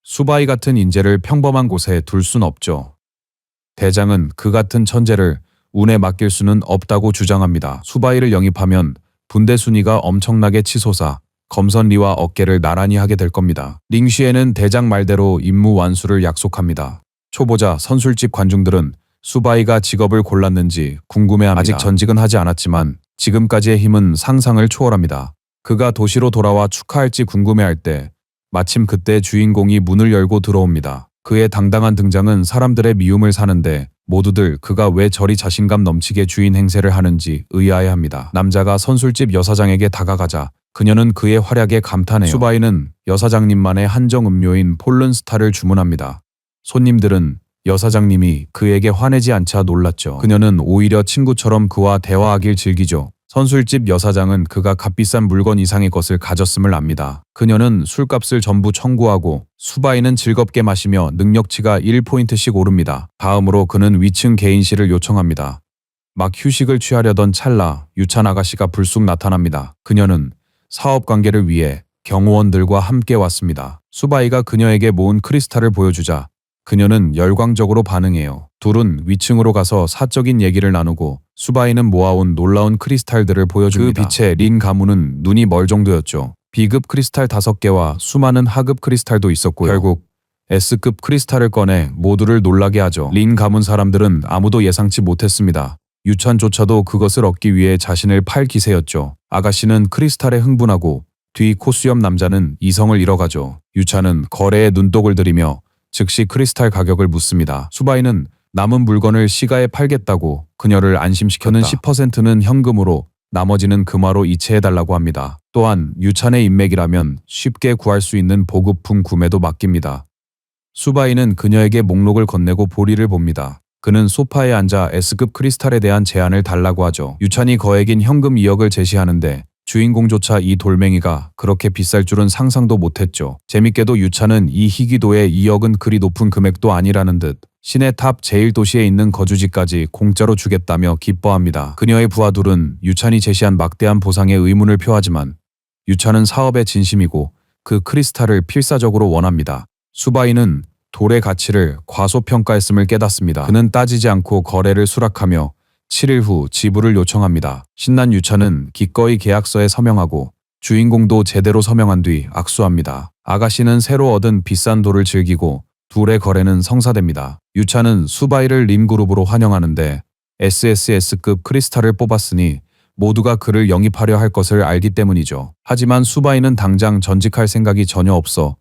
수바이 같은 인재를 평범한 곳에 둘 순 없죠. 대장은 그 같은 천재를 운에 맡길 수는 없다고 주장합니다. 수바이를 영입하면 분대 순위가 엄청나게 치솟아 검선리와 어깨를 나란히 하게 될 겁니다. 링쉬에는 대장 말대로 임무 완수를 약속합니다. 초보자 선술집 관중들은 수바이가 직업을 골랐는지 궁금해합니다. 아직 전직은 하지 않았지만 지금까지의 힘은 상상을 초월합니다. 그가 도시로 돌아와 축하할지 궁금해할 때 마침 그때 주인공이 문을 열고 들어옵니다. 그의 당당한 등장은 사람들의 미움을 사는데 모두들 그가 왜 저리 자신감 넘치게 주인 행세를 하는지 의아해합니다. 남자가 선술집 여사장에게 다가가자 그녀는 그의 활약에 감탄해요. 수바이는 여사장님만의 한정 음료인 폴른스타를 주문합니다. 손님들은 여사장님이 그에게 화내지 않자 놀랐죠. 그녀는 오히려 친구처럼 그와 대화하길 즐기죠. 선술집 여사장은 그가 값비싼 물건 이상의 것을 가졌음을 압니다. 그녀는 술값을 전부 청구하고 수바이는 즐겁게 마시며 능력치가 1포인트씩 오릅니다. 다음으로 그는 위층 개인실을 요청합니다. 막 휴식을 취하려던 찰나 유찬 아가씨가 불쑥 나타납니다. 그녀는 사업관계를 위해 경호원들과 함께 왔습니다. 수바이가 그녀에게 모은 크리스탈을 보여주자 그녀는 열광적으로 반응해요. 둘은 위층으로 가서 사적인 얘기를 나누고 수바이는 모아온 놀라운 크리스탈들을 보여줍니다. 그 빛에 린 가문은 눈이 멀 정도였죠. B급 크리스탈 5개와 수많은 하급 크리스탈도 있었고요. 결국 S급 크리스탈을 꺼내 모두를 놀라게 하죠. 린 가문 사람들은 아무도 예상치 못했습니다. 유찬조차도 그것을 얻기 위해 자신을 팔 기세였죠. 아가씨는 크리스탈에 흥분하고 뒤 코수염 남자는 이성을 잃어가죠. 유찬은 거래에 눈독을 들이며 즉시 크리스탈 가격을 묻습니다. 수바이는 남은 물건을 시가에 팔겠다고 그녀를 안심시켜는 10%는 현금으로 나머지는 금화로 이체해달라고 합니다. 또한 유찬의 인맥이라면 쉽게 구할 수 있는 보급품 구매도 맡깁니다. 수바이는 그녀에게 목록을 건네고 보리를 봅니다. 그는 소파에 앉아 S급 크리스탈에 대한 제안을 달라고 하죠. 유찬이 거액인 현금 2억을 제시하는데 주인공조차 이 돌멩이가 그렇게 비쌀 줄은 상상도 못했죠. 재밌게도 유차는 이 희귀도의 2억은 그리 높은 금액도 아니라는 듯 시내 탑 제1도시에 있는 거주지까지 공짜로 주겠다며 기뻐합니다. 그녀의 부하들은 유찬이 제시한 막대한 보상에 의문을 표하지만 유찬은 사업에 진심이고 그 크리스탈을 필사적으로 원합니다. 수바이는 돌의 가치를 과소평가했음을 깨닫습니다. 그는 따지지 않고 거래를 수락하며 7일 후 지불을 요청합니다. 신난 유찬은 기꺼이 계약서에 서명하고 주인공도 제대로 서명한 뒤 악수합니다. 아가씨는 새로 얻은 비싼 돌을 즐기고 둘의 거래는 성사됩니다. 유찬은 수바이를 림그룹으로 환영하는데 SSS급 크리스탈을 뽑았으니 모두가 그를 영입하려 할 것을 알기 때문이죠. 하지만 수바이는 당장 전직할 생각이 전혀 없어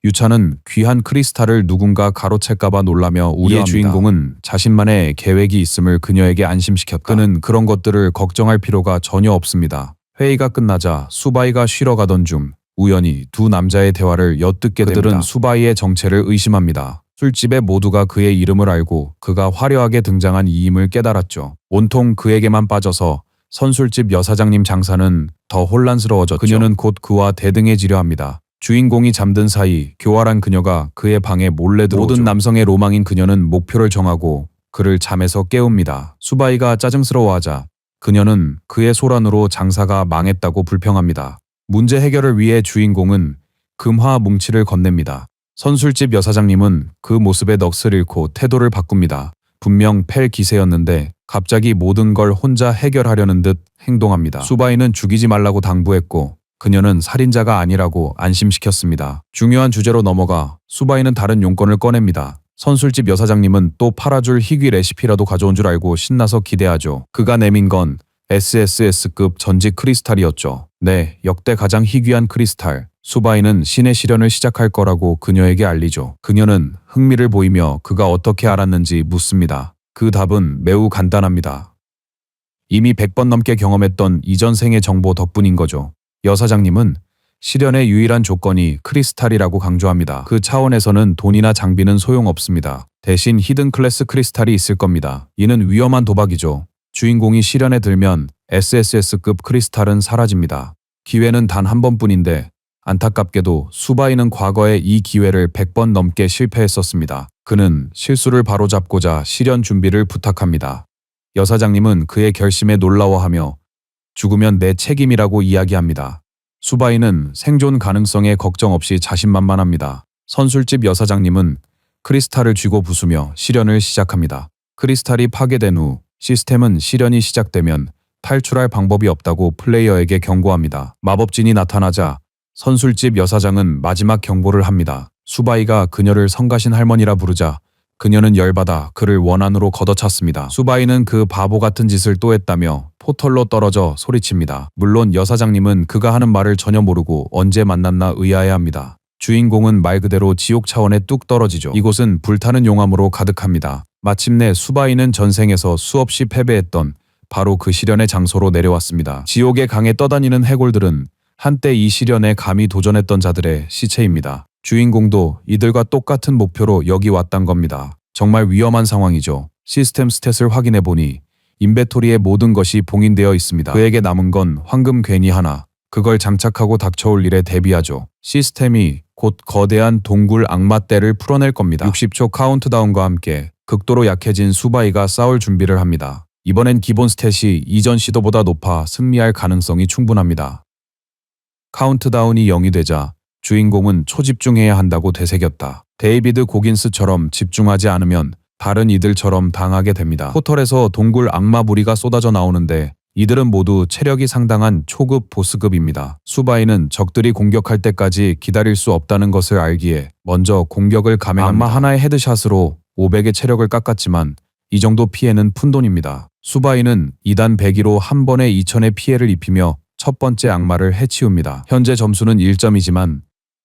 유찬은 귀한 크리스탈을 누군가 가로챌까봐 놀라며 우려합니다. 이에 주인공은 자신만의 계획이 있음을 그녀에게 안심시켰다. 그는 그런 것들을 걱정할 필요가 전혀 없습니다. 회의가 끝나자 수바이가 쉬러 가던 중 우연히 두 남자의 대화를 엿듣게 됩니다. 그들은 수바이의 정체를 의심합니다. 술집에 모두가 그의 이름을 알고 그가 화려하게 등장한 이임을 깨달았죠. 온통 그에게만 빠져서 선술집 여사장님 장사는 더 혼란스러워졌죠. 그녀는 곧 그와 대등해지려 합니다. 주인공이 잠든 사이 교활한 그녀가 그의 방에 몰래 들어오죠. 모든 남성의 로망인 그녀는 목표를 정하고 그를 잠에서 깨웁니다. 수바이가 짜증스러워하자 그녀는 그의 소란으로 장사가 망했다고 불평합니다. 문제 해결을 위해 주인공은 금화 뭉치를 건넵니다. 선술집 여사장님은 그 모습에 넋을 잃고 태도를 바꿉니다. 분명 팰 기세였는데 갑자기 모든 걸 혼자 해결하려는 듯 행동합니다. 수바이는 죽이지 말라고 당부했고 그녀는 살인자가 아니라고 안심시켰습니다. 중요한 주제로 넘어가 수바이는 다른 용건을 꺼냅니다. 선술집 여사장님은 또 팔아줄 희귀 레시피라도 가져온 줄 알고 신나서 기대하죠. 그가 내민 건 SSS급 전직 크리스탈이었죠. 네, 역대 가장 희귀한 크리스탈. 수바이는 신의 시련을 시작할 거라고 그녀에게 알리죠. 그녀는 흥미를 보이며 그가 어떻게 알았는지 묻습니다. 그 답은 매우 간단합니다. 이미 100번 넘게 경험했던 이전 생의 정보 덕분인 거죠. 여사장님은 시련의 유일한 조건이 크리스탈이라고 강조합니다. 그 차원에서는 돈이나 장비는 소용없습니다. 대신 히든 클래스 크리스탈이 있을 겁니다. 이는 위험한 도박이죠. 주인공이 시련에 들면 SSS급 크리스탈은 사라집니다. 기회는 단 한 번뿐인데 안타깝게도 수바이는 과거에 이 기회를 100번 넘게 실패했었습니다. 그는 실수를 바로잡고자 시련 준비를 부탁합니다. 여사장님은 그의 결심에 놀라워하며 죽으면 내 책임이라고 이야기합니다. 수바이는 생존 가능성에 걱정 없이 자신만만합니다. 선술집 여사장님은 크리스탈을 쥐고 부수며 시련을 시작합니다. 크리스탈이 파괴된 후 시스템은 시련이 시작되면 탈출할 방법이 없다고 플레이어에게 경고합니다. 마법진이 나타나자 선술집 여사장은 마지막 경고를 합니다. 수바이가 그녀를 성가신 할머니라 부르자 그녀는 열받아 그를 원한으로 걷어찼습니다. 수바이는 그 바보 같은 짓을 또 했다며 포털로 떨어져 소리칩니다. 물론 여사장님은 그가 하는 말을 전혀 모르고 언제 만났나 의아해합니다. 주인공은 말 그대로 지옥 차원에 뚝 떨어지죠. 이곳은 불타는 용암으로 가득합니다. 마침내 수바이는 전생에서 수없이 패배했던 바로 그 시련의 장소로 내려왔습니다. 지옥의 강에 떠다니는 해골들은 한때 이 시련에 감히 도전했던 자들의 시체입니다. 주인공도 이들과 똑같은 목표로 여기 왔단 겁니다. 정말 위험한 상황이죠. 시스템 스탯을 확인해보니 인벤토리의 모든 것이 봉인되어 있습니다. 그에게 남은 건 황금 괜히 하나. 그걸 장착하고 닥쳐올 일에 대비하죠. 시스템이 곧 거대한 동굴 악마떼를 풀어낼 겁니다. 60초 카운트다운과 함께 극도로 약해진 수바이가 싸울 준비를 합니다. 이번엔 기본 스탯이 이전 시도보다 높아 승리할 가능성이 충분합니다. 카운트다운이 0이 되자 주인공은 초집중해야 한다고 되새겼다. 데이비드 고긴스처럼 집중하지 않으면 다른 이들처럼 당하게 됩니다. 포털에서 동굴 악마 무리가 쏟아져 나오는데 이들은 모두 체력이 상당한 초급 보스급입니다. 수바이는 적들이 공격할 때까지 기다릴 수 없다는 것을 알기에 먼저 공격을 감행합니다. 악마 하나의 헤드샷으로 500의 체력을 깎았지만 이 정도 피해는 푼돈입니다. 수바이는 2단 102로 한 번에 2000의 피해를 입히며 첫 번째 악마를 해치웁니다. 현재 점수는 1점이지만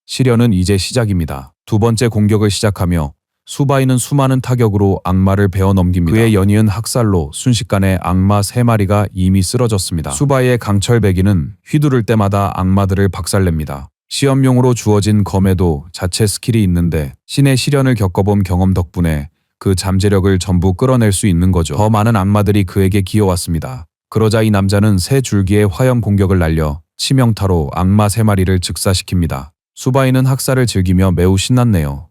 시련은 이제 시작입니다. 두 번째 공격을 시작하며 수바이는 수많은 타격으로 악마를 베어 넘깁니다. 그의 연이은 학살로 순식간에 악마 3마리가 이미 쓰러졌습니다. 수바이의 강철 배기는 휘두를 때마다 악마들을 박살냅니다. 시험용으로 주어진 검에도 자체 스킬이 있는데 신의 시련을 겪어본 경험 덕분에 그 잠재력을 전부 끌어낼 수 있는 거죠. 더 많은 악마들이 그에게 기어왔습니다. 그러자 이 남자는 세 줄기의 화염 공격을 날려 치명타로 악마 3마리를 즉사시킵니다. 수바이는 학살을 즐기며 매우 신났네요.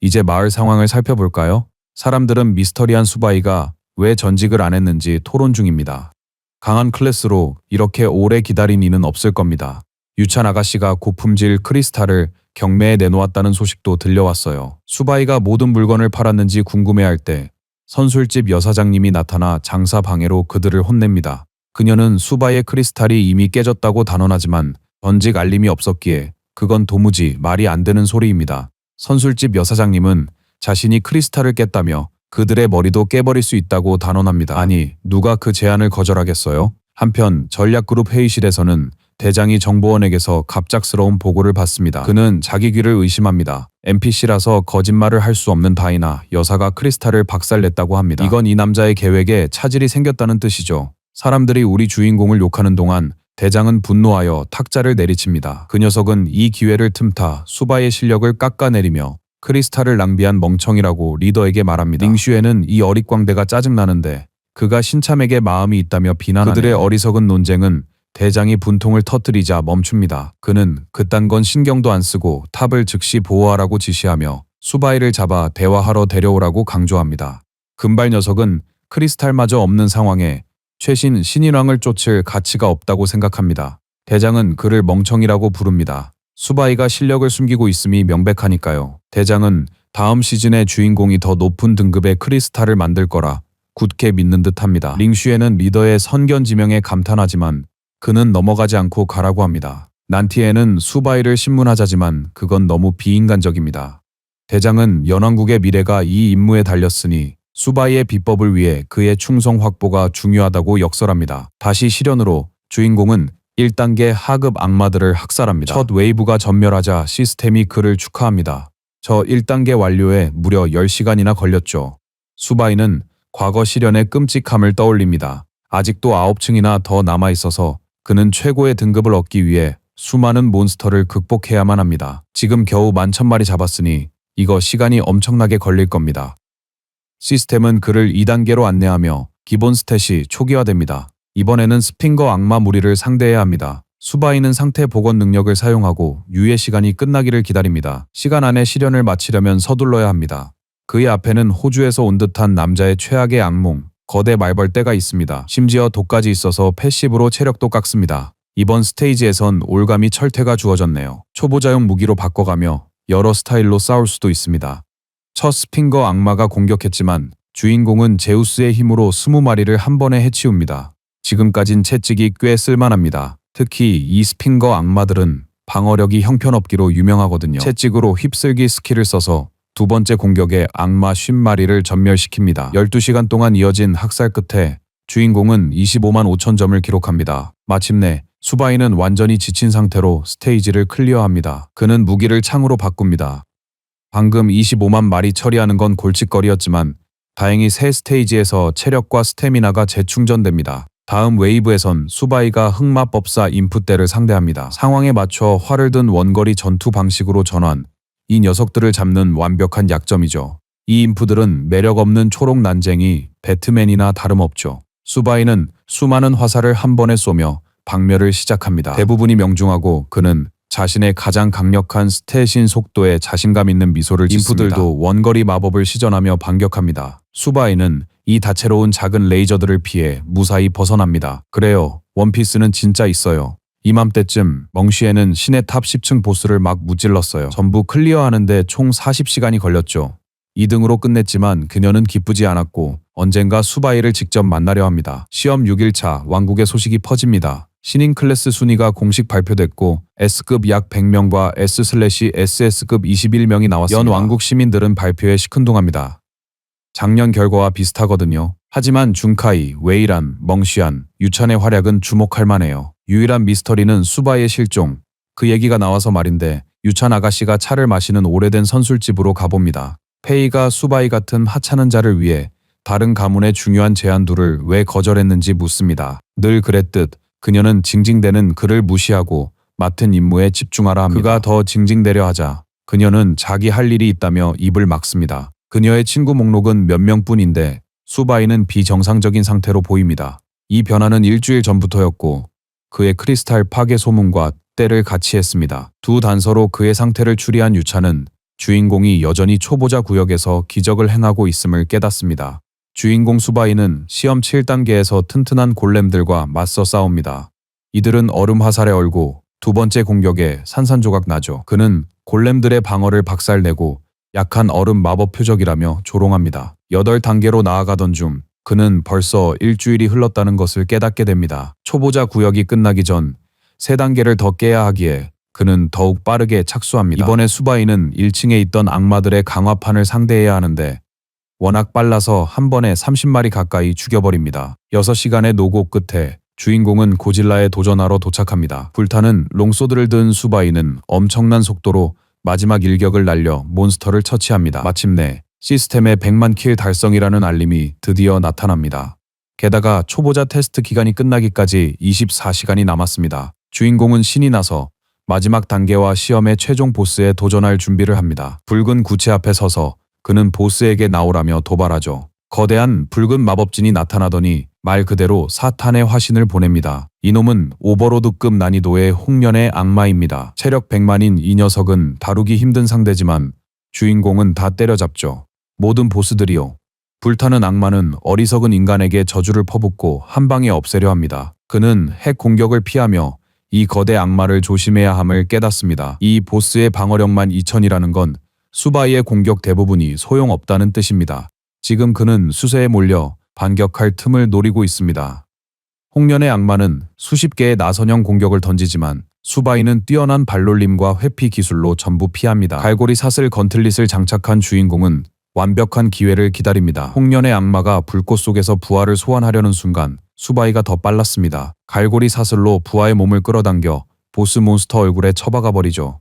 이제 마을 상황을 살펴볼까요? 사람들은 미스터리한 수바이가 왜 전직을 안 했는지 토론 중입니다. 강한 클래스로 이렇게 오래 기다린 이는 없을 겁니다. 유찬 아가씨가 고품질 크리스탈을 경매에 내놓았다는 소식도 들려왔어요. 수바이가 모든 물건을 팔았는지 궁금해할 때 선술집 여사장님이 나타나 장사 방해로 그들을 혼냅니다. 그녀는 수바이의 크리스탈이 이미 깨졌다고 단언하지만 전직 알림이 없었기에 그건 도무지 말이 안 되는 소리입니다. 선술집 여사장님은 자신이 크리스탈을 깼다며 그들의 머리도 깨버릴 수 있다고 단언합니다. 아니, 누가 그 제안을 거절하겠어요? 한편 전략그룹 회의실에서는 대장이 정보원에게서 갑작스러운 보고를 받습니다. 그는 자기 귀를 의심합니다. NPC라서 거짓말을 할 수 없는 다이나 여사가 크리스탈을 박살냈다고 합니다. 이건 이 남자의 계획에 차질이 생겼다는 뜻이죠. 사람들이 우리 주인공을 욕하는 동안 대장은 분노하여 탁자를 내리칩니다. 그 녀석은 이 기회를 틈타 수바의 실력을 깎아내리며 크리스탈을 낭비한 멍청이라고 리더에게 말합니다. 링슈에는 이 어릿광대가 짜증나는데 그가 신참에게 마음이 있다며 비난하네요. 그들의 어리석은 논쟁은 대장이 분통을 터뜨리자 멈춥니다. 그는 그딴 건 신경도 안 쓰고 탑을 즉시 보호하라고 지시하며 수바이를 잡아 대화하러 데려오라고 강조합니다. 금발 녀석은 크리스탈마저 없는 상황에 최신 신인왕을 쫓을 가치가 없다고 생각합니다. 대장은 그를 멍청이라고 부릅니다. 수바이가 실력을 숨기고 있음이 명백하니까요. 대장은 다음 시즌의 주인공이 더 높은 등급의 크리스탈을 만들 거라 굳게 믿는 듯합니다. 링슈에는 리더의 선견지명에 감탄하지만 그는 넘어가지 않고 가라고 합니다. 난티에는 수바이를 신문하자지만 그건 너무 비인간적입니다. 대장은 연왕국의 미래가 이 임무에 달렸으니 수바이의 비법을 위해 그의 충성 확보가 중요하다고 역설합니다. 다시 실현으로 주인공은 1단계 하급 악마들을 학살합니다. 첫 웨이브가 전멸하자 시스템이 그를 축하합니다. 저 1단계 완료에 무려 10시간이나 걸렸죠. 수바이는 과거 시련의 끔찍함을 떠올립니다. 아직도 9층이나 더 남아있어서 그는 최고의 등급을 얻기 위해 수많은 몬스터를 극복해야만 합니다. 지금 겨우 11,000마리 잡았으니 이거 시간이 엄청나게 걸릴 겁니다. 시스템은 그를 2단계로 안내하며 기본 스탯이 초기화됩니다. 이번에는 스핑거 악마 무리를 상대해야 합니다. 수바이는 상태 복원 능력을 사용하고 유예 시간이 끝나기를 기다립니다. 시간 안에 시련을 마치려면 서둘러야 합니다. 그의 앞에는 호주에서 온 듯한 남자의 최악의 악몽, 거대 말벌떼가 있습니다. 심지어 독까지 있어서 패시브로 체력도 깎습니다. 이번 스테이지에선 올가미 철퇴가 주어졌네요. 초보자용 무기로 바꿔가며 여러 스타일로 싸울 수도 있습니다. 첫 스핑거 악마가 공격했지만 주인공은 제우스의 힘으로 20마리를 한 번에 해치웁니다. 지금까진 채찍이 꽤 쓸만합니다. 특히 이 스핑거 악마들은 방어력이 형편없기로 유명하거든요. 채찍으로 휩쓸기 스킬을 써서 두 번째 공격에 악마 50마리를 전멸시킵니다. 12시간 동안 이어진 학살 끝에 주인공은 25만 5천 점을 기록합니다. 마침내 수바이는 완전히 지친 상태로 스테이지를 클리어합니다. 그는 무기를 창으로 바꿉니다. 방금 25만 마리 처리하는 건 골칫거리였지만 다행히 새 스테이지에서 체력과 스태미나가 재충전됩니다. 다음 웨이브에선 수바이가 흑마법사 인풋대를 상대합니다. 상황에 맞춰 활을 든 원거리 전투 방식으로 전환. 이 녀석들을 잡는 완벽한 약점이죠. 이 인프들은 매력 없는 초록 난쟁이 배트맨이나 다름없죠. 수바이는 수많은 화살을 한 번에 쏘며 박멸을 시작합니다. 대부분이 명중하고 그는 자신의 가장 강력한 스탯인 속도에 자신감 있는 미소를 짓습니다. 인프들도 원거리 마법을 시전하며 반격합니다. 수바이는 이 다채로운 작은 레이저들을 피해 무사히 벗어납니다. 그래요, 원피스는 진짜 있어요. 이맘때쯤 멍쉬에는 신의 탑 10층 보스를 막 무찔렀어요. 전부 클리어하는데 총 40시간이 걸렸죠. 2등으로 끝냈지만 그녀는 기쁘지 않았고 언젠가 수바이를 직접 만나려 합니다. 시험 6일차 왕국의 소식이 퍼집니다. 신인 클래스 순위가 공식 발표됐고 S급 약 100명과 S/SS급 21명이 나왔습니다. 연 왕국 시민들은 발표에 시큰둥합니다. 작년 결과와 비슷하거든요. 하지만 준카이, 웨이란, 멍쉬안, 유찬의 활약은 주목할 만해요. 유일한 미스터리는 수바이의 실종. 그 얘기가 나와서 말인데 유찬 아가씨가 차를 마시는 오래된 선술집으로 가봅니다. 페이가 수바이 같은 하찮은 자를 위해 다른 가문의 중요한 제안들을 왜 거절했는지 묻습니다. 늘 그랬듯 그녀는 징징대는 그를 무시하고 맡은 임무에 집중하라 합니다. 그가 더 징징대려 하자 그녀는 자기 할 일이 있다며 입을 막습니다. 그녀의 친구 목록은 몇 명뿐인데 수바이는 비정상적인 상태로 보입니다. 이 변화는 일주일 전부터였고 그의 크리스탈 파괴 소문과 때를 같이 했습니다. 두 단서로 그의 상태를 추리한 유차는 주인공이 여전히 초보자 구역에서 기적을 행하고 있음을 깨닫습니다. 주인공 수바이는 시험 7단계에서 튼튼한 골렘들과 맞서 싸웁니다. 이들은 얼음 화살에 얼고 두 번째 공격에 산산조각 나죠. 그는 골렘들의 방어를 박살내고 약한 얼음 마법 표적이라며 조롱합니다. 8단계로 나아가던 중 그는 벌써 일주일이 흘렀다는 것을 깨닫게 됩니다. 초보자 구역이 끝나기 전 3단계를 더 깨야 하기에 그는 더욱 빠르게 착수합니다. 이번에 수바이는 1층에 있던 악마들의 강화판을 상대해야 하는데 워낙 빨라서 한 번에 30마리 가까이 죽여버립니다. 6시간의 노고 끝에 주인공은 고질라에 도전하러 도착합니다. 불타는 롱소드를 든 수바이는 엄청난 속도로 마지막 일격을 날려 몬스터를 처치합니다. 마침내 시스템의 100만 킬 달성이라는 알림이 드디어 나타납니다. 게다가 초보자 테스트 기간이 끝나기까지 24시간이 남았습니다. 주인공은 신이 나서 마지막 단계와 시험의 최종 보스에 도전할 준비를 합니다. 붉은 구체 앞에 서서 그는 보스에게 나오라며 도발하죠. 거대한 붉은 마법진이 나타나더니 말 그대로 사탄의 화신을 보냅니다. 이놈은 오버로드급 난이도의 홍련의 악마입니다. 체력 100만인 이 녀석은 다루기 힘든 상대지만 주인공은 다 때려잡죠. 모든 보스들이요. 불타는 악마는 어리석은 인간에게 저주를 퍼붓고 한 방에 없애려 합니다. 그는 핵 공격을 피하며 이 거대 악마를 조심해야 함을 깨닫습니다. 이 보스의 방어력만 2000이라는 건 수바이의 공격 대부분이 소용없다는 뜻입니다. 지금 그는 수세에 몰려 반격할 틈을 노리고 있습니다. 홍련의 악마는 수십 개의 나선형 공격을 던지지만 수바이는 뛰어난 발놀림과 회피 기술로 전부 피합니다. 갈고리 사슬 건틀릿을 장착한 주인공은 완벽한 기회를 기다립니다. 홍련의 악마가 불꽃 속에서 부하를 소환하려는 순간 수바이가 더 빨랐습니다. 갈고리 사슬로 부하의 몸을 끌어당겨 보스 몬스터 얼굴에 처박아 버리죠.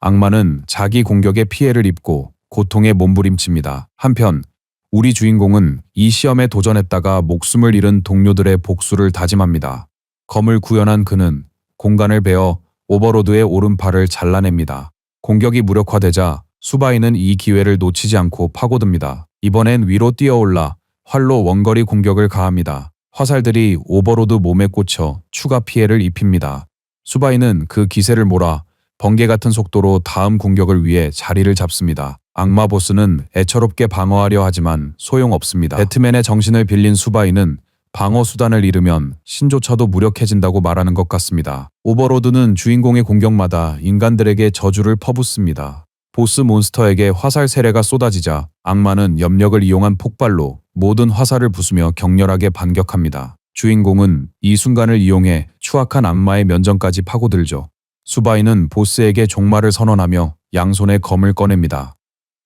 악마는 자기 공격에 피해를 입고 고통에 몸부림칩니다. 한편 우리 주인공은 이 시험에 도전했다가 목숨을 잃은 동료들의 복수를 다짐합니다. 검을 구현한 그는 공간을 베어 오버로드의 오른팔을 잘라냅니다. 공격이 무력화되자 수바이는 이 기회를 놓치지 않고 파고듭니다. 이번엔 위로 뛰어올라 활로 원거리 공격을 가합니다. 화살들이 오버로드 몸에 꽂혀 추가 피해를 입힙니다. 수바이는 그 기세를 몰아 번개 같은 속도로 다음 공격을 위해 자리를 잡습니다. 악마 보스는 애처롭게 방어하려 하지만 소용없습니다. 배트맨의 정신을 빌린 수바이는 방어 수단을 잃으면 신조차도 무력해진다고 말하는 것 같습니다. 오버로드는 주인공의 공격마다 인간들에게 저주를 퍼붓습니다. 보스 몬스터에게 화살 세례가 쏟아지자 악마는 염력을 이용한 폭발로 모든 화살을 부수며 격렬하게 반격합니다. 주인공은 이 순간을 이용해 추악한 악마의 면전까지 파고들죠. 수바이는 보스에게 종말을 선언하며 양손에 검을 꺼냅니다.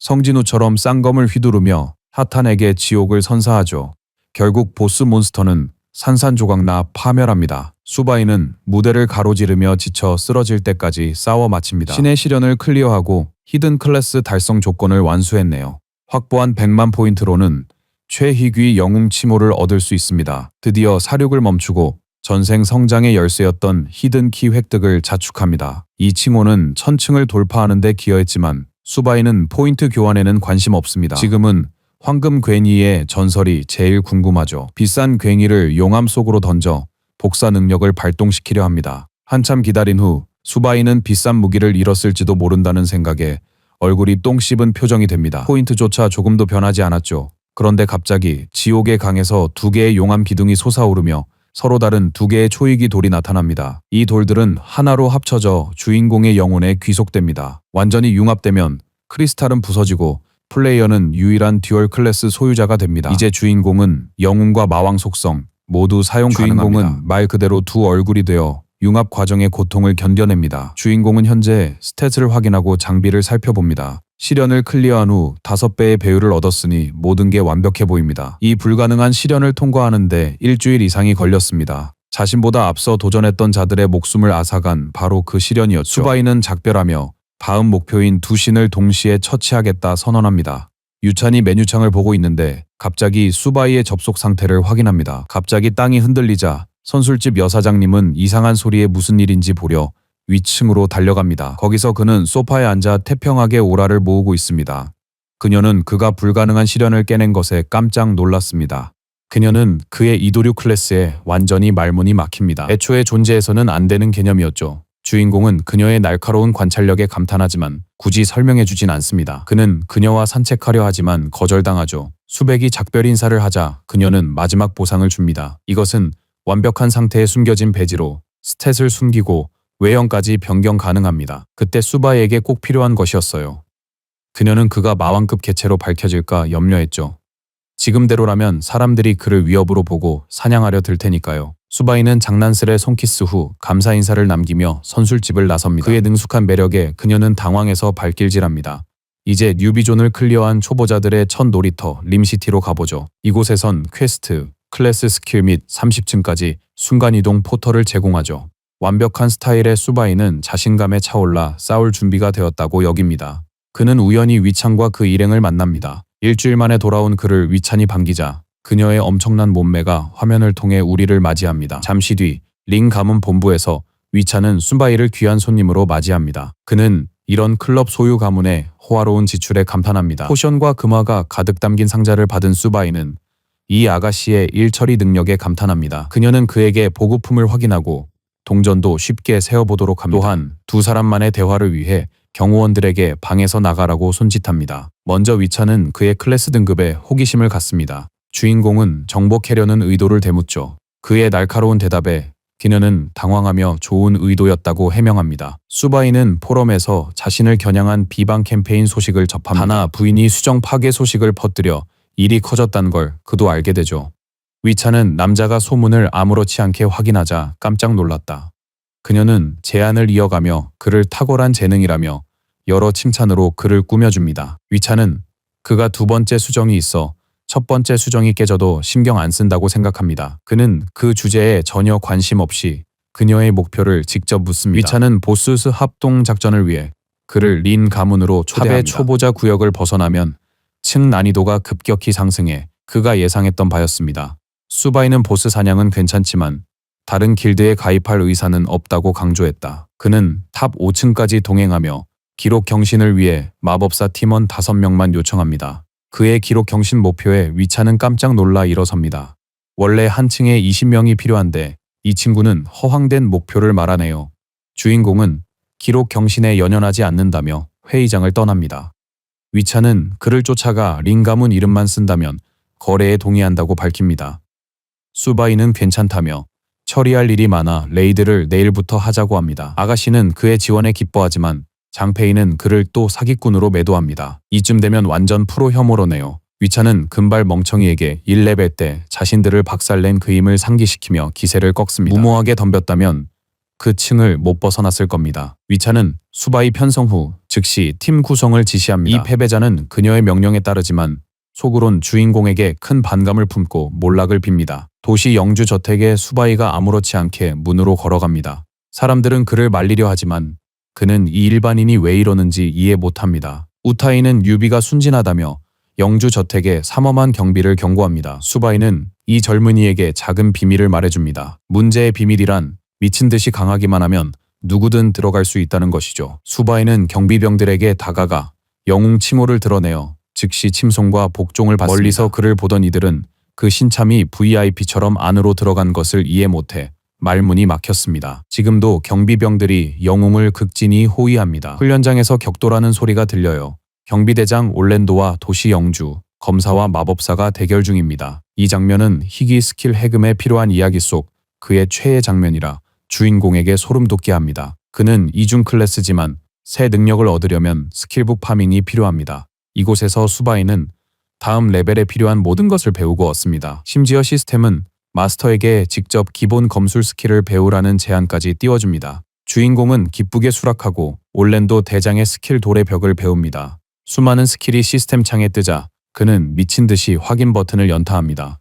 성진우처럼 쌍검을 휘두르며 사탄에게 지옥을 선사하죠. 결국 보스 몬스터는 산산조각나 파멸합니다. 수바이는 무대를 가로지르며 지쳐 쓰러질 때까지 싸워 마칩니다. 신의 시련을 클리어하고 히든 클래스 달성 조건을 완수했네요. 확보한 100만 포인트로는 최희귀 영웅 칭호를 얻을 수 있습니다. 드디어 사륙을 멈추고 전생 성장의 열쇠였던 히든 키 획득을 자축합니다. 이 칭호는 1000층을 돌파하는 데 기여했지만 수바이는 포인트 교환에는 관심 없습니다. 지금은 황금 괭이의 전설이 제일 궁금하죠. 비싼 괭이를 용암 속으로 던져 복사 능력을 발동시키려 합니다. 한참 기다린 후 수바이는 비싼 무기를 잃었을지도 모른다는 생각에 얼굴이 똥 씹은 표정이 됩니다. 포인트조차 조금도 변하지 않았죠. 그런데 갑자기 지옥의 강에서 2개의 용암 기둥이 솟아오르며 서로 다른 2개의 초이기 돌이 나타납니다. 이 돌들은 하나로 합쳐져 주인공의 영혼에 귀속됩니다. 완전히 융합되면 크리스탈은 부서지고 플레이어는 유일한 듀얼 클래스 소유자가 됩니다. 이제 주인공은 영웅과 마왕 속성 모두 사용 가능합니다. 주인공은 말 그대로 두 얼굴이 되어 융합 과정의 고통을 견뎌냅니다. 주인공은 현재 스탯을 확인하고 장비를 살펴봅니다. 시련을 클리어한 후 5배의 배율을 얻었으니 모든 게 완벽해 보입니다. 이 불가능한 시련을 통과하는데 일주일 이상이 걸렸습니다. 자신보다 앞서 도전했던 자들의 목숨을 앗아간 바로 그 시련이었죠. 수바이는 작별하며 다음 목표인 2신을 동시에 처치하겠다 선언합니다. 유찬이 메뉴창을 보고 있는데 갑자기 수바이의 접속 상태를 확인합니다. 갑자기 땅이 흔들리자 선술집 여사장님은 이상한 소리에 무슨 일인지 보려 위층으로 달려갑니다. 거기서 그는 소파에 앉아 태평하게 오라를 모으고 있습니다. 그녀는 그가 불가능한 시련을 깨낸 것에 깜짝 놀랐습니다. 그녀는 그의 이도류 클래스에 완전히 말문이 막힙니다. 애초에 존재해서는 안 되는 개념이었죠. 주인공은 그녀의 날카로운 관찰력에 감탄하지만 굳이 설명해주진 않습니다. 그는 그녀와 산책하려 하지만 거절당하죠. 수백이 작별 인사를 하자 그녀는 마지막 보상을 줍니다. 이것은 완벽한 상태에 숨겨진 배지로 스탯을 숨기고 외형까지 변경 가능합니다. 그때 수바이에게 꼭 필요한 것이었어요. 그녀는 그가 마왕급 개체로 밝혀질까 염려했죠. 지금대로라면 사람들이 그를 위협으로 보고 사냥하려 들 테니까요. 수바이는 장난스레 손키스 후 감사 인사를 남기며 선술집을 나섭니다. 그의 능숙한 매력에 그녀는 당황해서 발길질합니다. 이제 뉴비존을 클리어한 초보자들의 첫 놀이터 림시티로 가보죠. 이곳에선 퀘스트, 클래스 스킬 및 30층까지 순간이동 포털을 제공하죠. 완벽한 스타일의 수바이는 자신감에 차올라 싸울 준비가 되었다고 여깁니다. 그는 우연히 위찬과 그 일행을 만납니다. 일주일 만에 돌아온 그를 위찬이 반기자 그녀의 엄청난 몸매가 화면을 통해 우리를 맞이합니다. 잠시 뒤 링 가문 본부에서 위찬은 수바이를 귀한 손님으로 맞이합니다. 그는 이런 클럽 소유 가문의 호화로운 지출에 감탄합니다. 포션과 금화가 가득 담긴 상자를 받은 수바이는 이 아가씨의 일처리 능력에 감탄합니다. 그녀는 그에게 보급품을 확인하고 동전도 쉽게 세어보도록 합니다. 또한 두 사람만의 대화를 위해 경호원들에게 방에서 나가라고 손짓합니다. 먼저 위찬은 그의 클래스 등급에 호기심을 갖습니다. 주인공은 정복하려는 의도를 되묻죠. 그의 날카로운 대답에 그녀는 당황하며 좋은 의도였다고 해명합니다. 수바이는 포럼에서 자신을 겨냥한 비방 캠페인 소식을 접합니다. 다나 부인이 수정 파괴 소식을 퍼뜨려 일이 커졌다는 걸 그도 알게 되죠. 위찬은 남자가 소문을 아무렇지 않게 확인하자 깜짝 놀랐다. 그녀는 제안을 이어가며 그를 탁월한 재능이라며 여러 칭찬으로 그를 꾸며줍니다. 위찬은 그가 두 번째 수정이 있어 첫 번째 수정이 깨져도 신경 안 쓴다고 생각합니다. 그는 그 주제에 전혀 관심 없이 그녀의 목표를 직접 묻습니다. 위찬은 보스스 합동 작전을 위해 그를 린 가문으로 초대합니다. 탑의 초보자 구역을 벗어나면 층 난이도가 급격히 상승해 그가 예상했던 바였습니다. 수바이는 보스 사냥은 괜찮지만 다른 길드에 가입할 의사는 없다고 강조했다. 그는 탑 5층까지 동행하며 기록 경신을 위해 마법사 팀원 5명만 요청합니다. 그의 기록 경신 목표에 위찬은 깜짝 놀라 일어섭니다. 원래 한 층에 20명이 필요한데 이 친구는 허황된 목표를 말하네요. 주인공은 기록 경신에 연연하지 않는다며 회의장을 떠납니다. 위찬은 그를 쫓아가 링 가문 이름만 쓴다면 거래에 동의한다고 밝힙니다. 수바이는 괜찮다며 처리할 일이 많아 레이드를 내일부터 하자고 합니다. 아가씨는 그의 지원에 기뻐하지만 장페이는 그를 또 사기꾼으로 매도합니다. 이쯤 되면 완전 프로 혐오로네요. 위찬은 금발 멍청이에게 1레벨 때 자신들을 박살낸 그 힘을 상기시키며 기세를 꺾습니다. 무모하게 덤볐다면 그 층을 못 벗어났을 겁니다. 위찬은 수바이 편성 후 즉시 팀 구성을 지시합니다. 이 패배자는 그녀의 명령에 따르지만 속으론 주인공에게 큰 반감을 품고 몰락을 빕니다. 도시 영주 저택에 수바이가 아무렇지 않게 문으로 걸어갑니다. 사람들은 그를 말리려 하지만 그는 이 일반인이 왜 이러는지 이해 못합니다. 우타이는 유비가 순진하다며 영주 저택에 삼엄한 경비를 경고합니다. 수바이는 이 젊은이에게 작은 비밀을 말해줍니다. 문제의 비밀이란 미친 듯이 강하기만 하면 누구든 들어갈 수 있다는 것이죠. 수바이는 경비병들에게 다가가 영웅 칭호를 드러내어 즉시 침송과 복종을 받습니다. 멀리서 그를 보던 이들은 그 신참이 VIP처럼 안으로 들어간 것을 이해 못해 말문이 막혔습니다. 지금도 경비병들이 영웅을 극진히 호위합니다. 훈련장에서 격돌하는 소리가 들려요. 경비대장 올랜도와 도시 영주, 검사와 마법사가 대결 중입니다. 이 장면은 희귀 스킬 해금에 필요한 이야기 속 그의 최애 장면이라 주인공에게 소름 돋게 합니다. 그는 이중 클래스지만 새 능력을 얻으려면 스킬북 파밍이 필요합니다. 이곳에서 수바이는 다음 레벨에 필요한 모든 것을 배우고 얻습니다. 심지어 시스템은 마스터에게 직접 기본 검술 스킬을 배우라는 제안까지 띄워줍니다. 주인공은 기쁘게 수락하고 올랜도 대장의 스킬 돌의 벽을 배웁니다. 수많은 스킬이 시스템 창에 뜨자 그는 미친 듯이 확인 버튼을 연타합니다.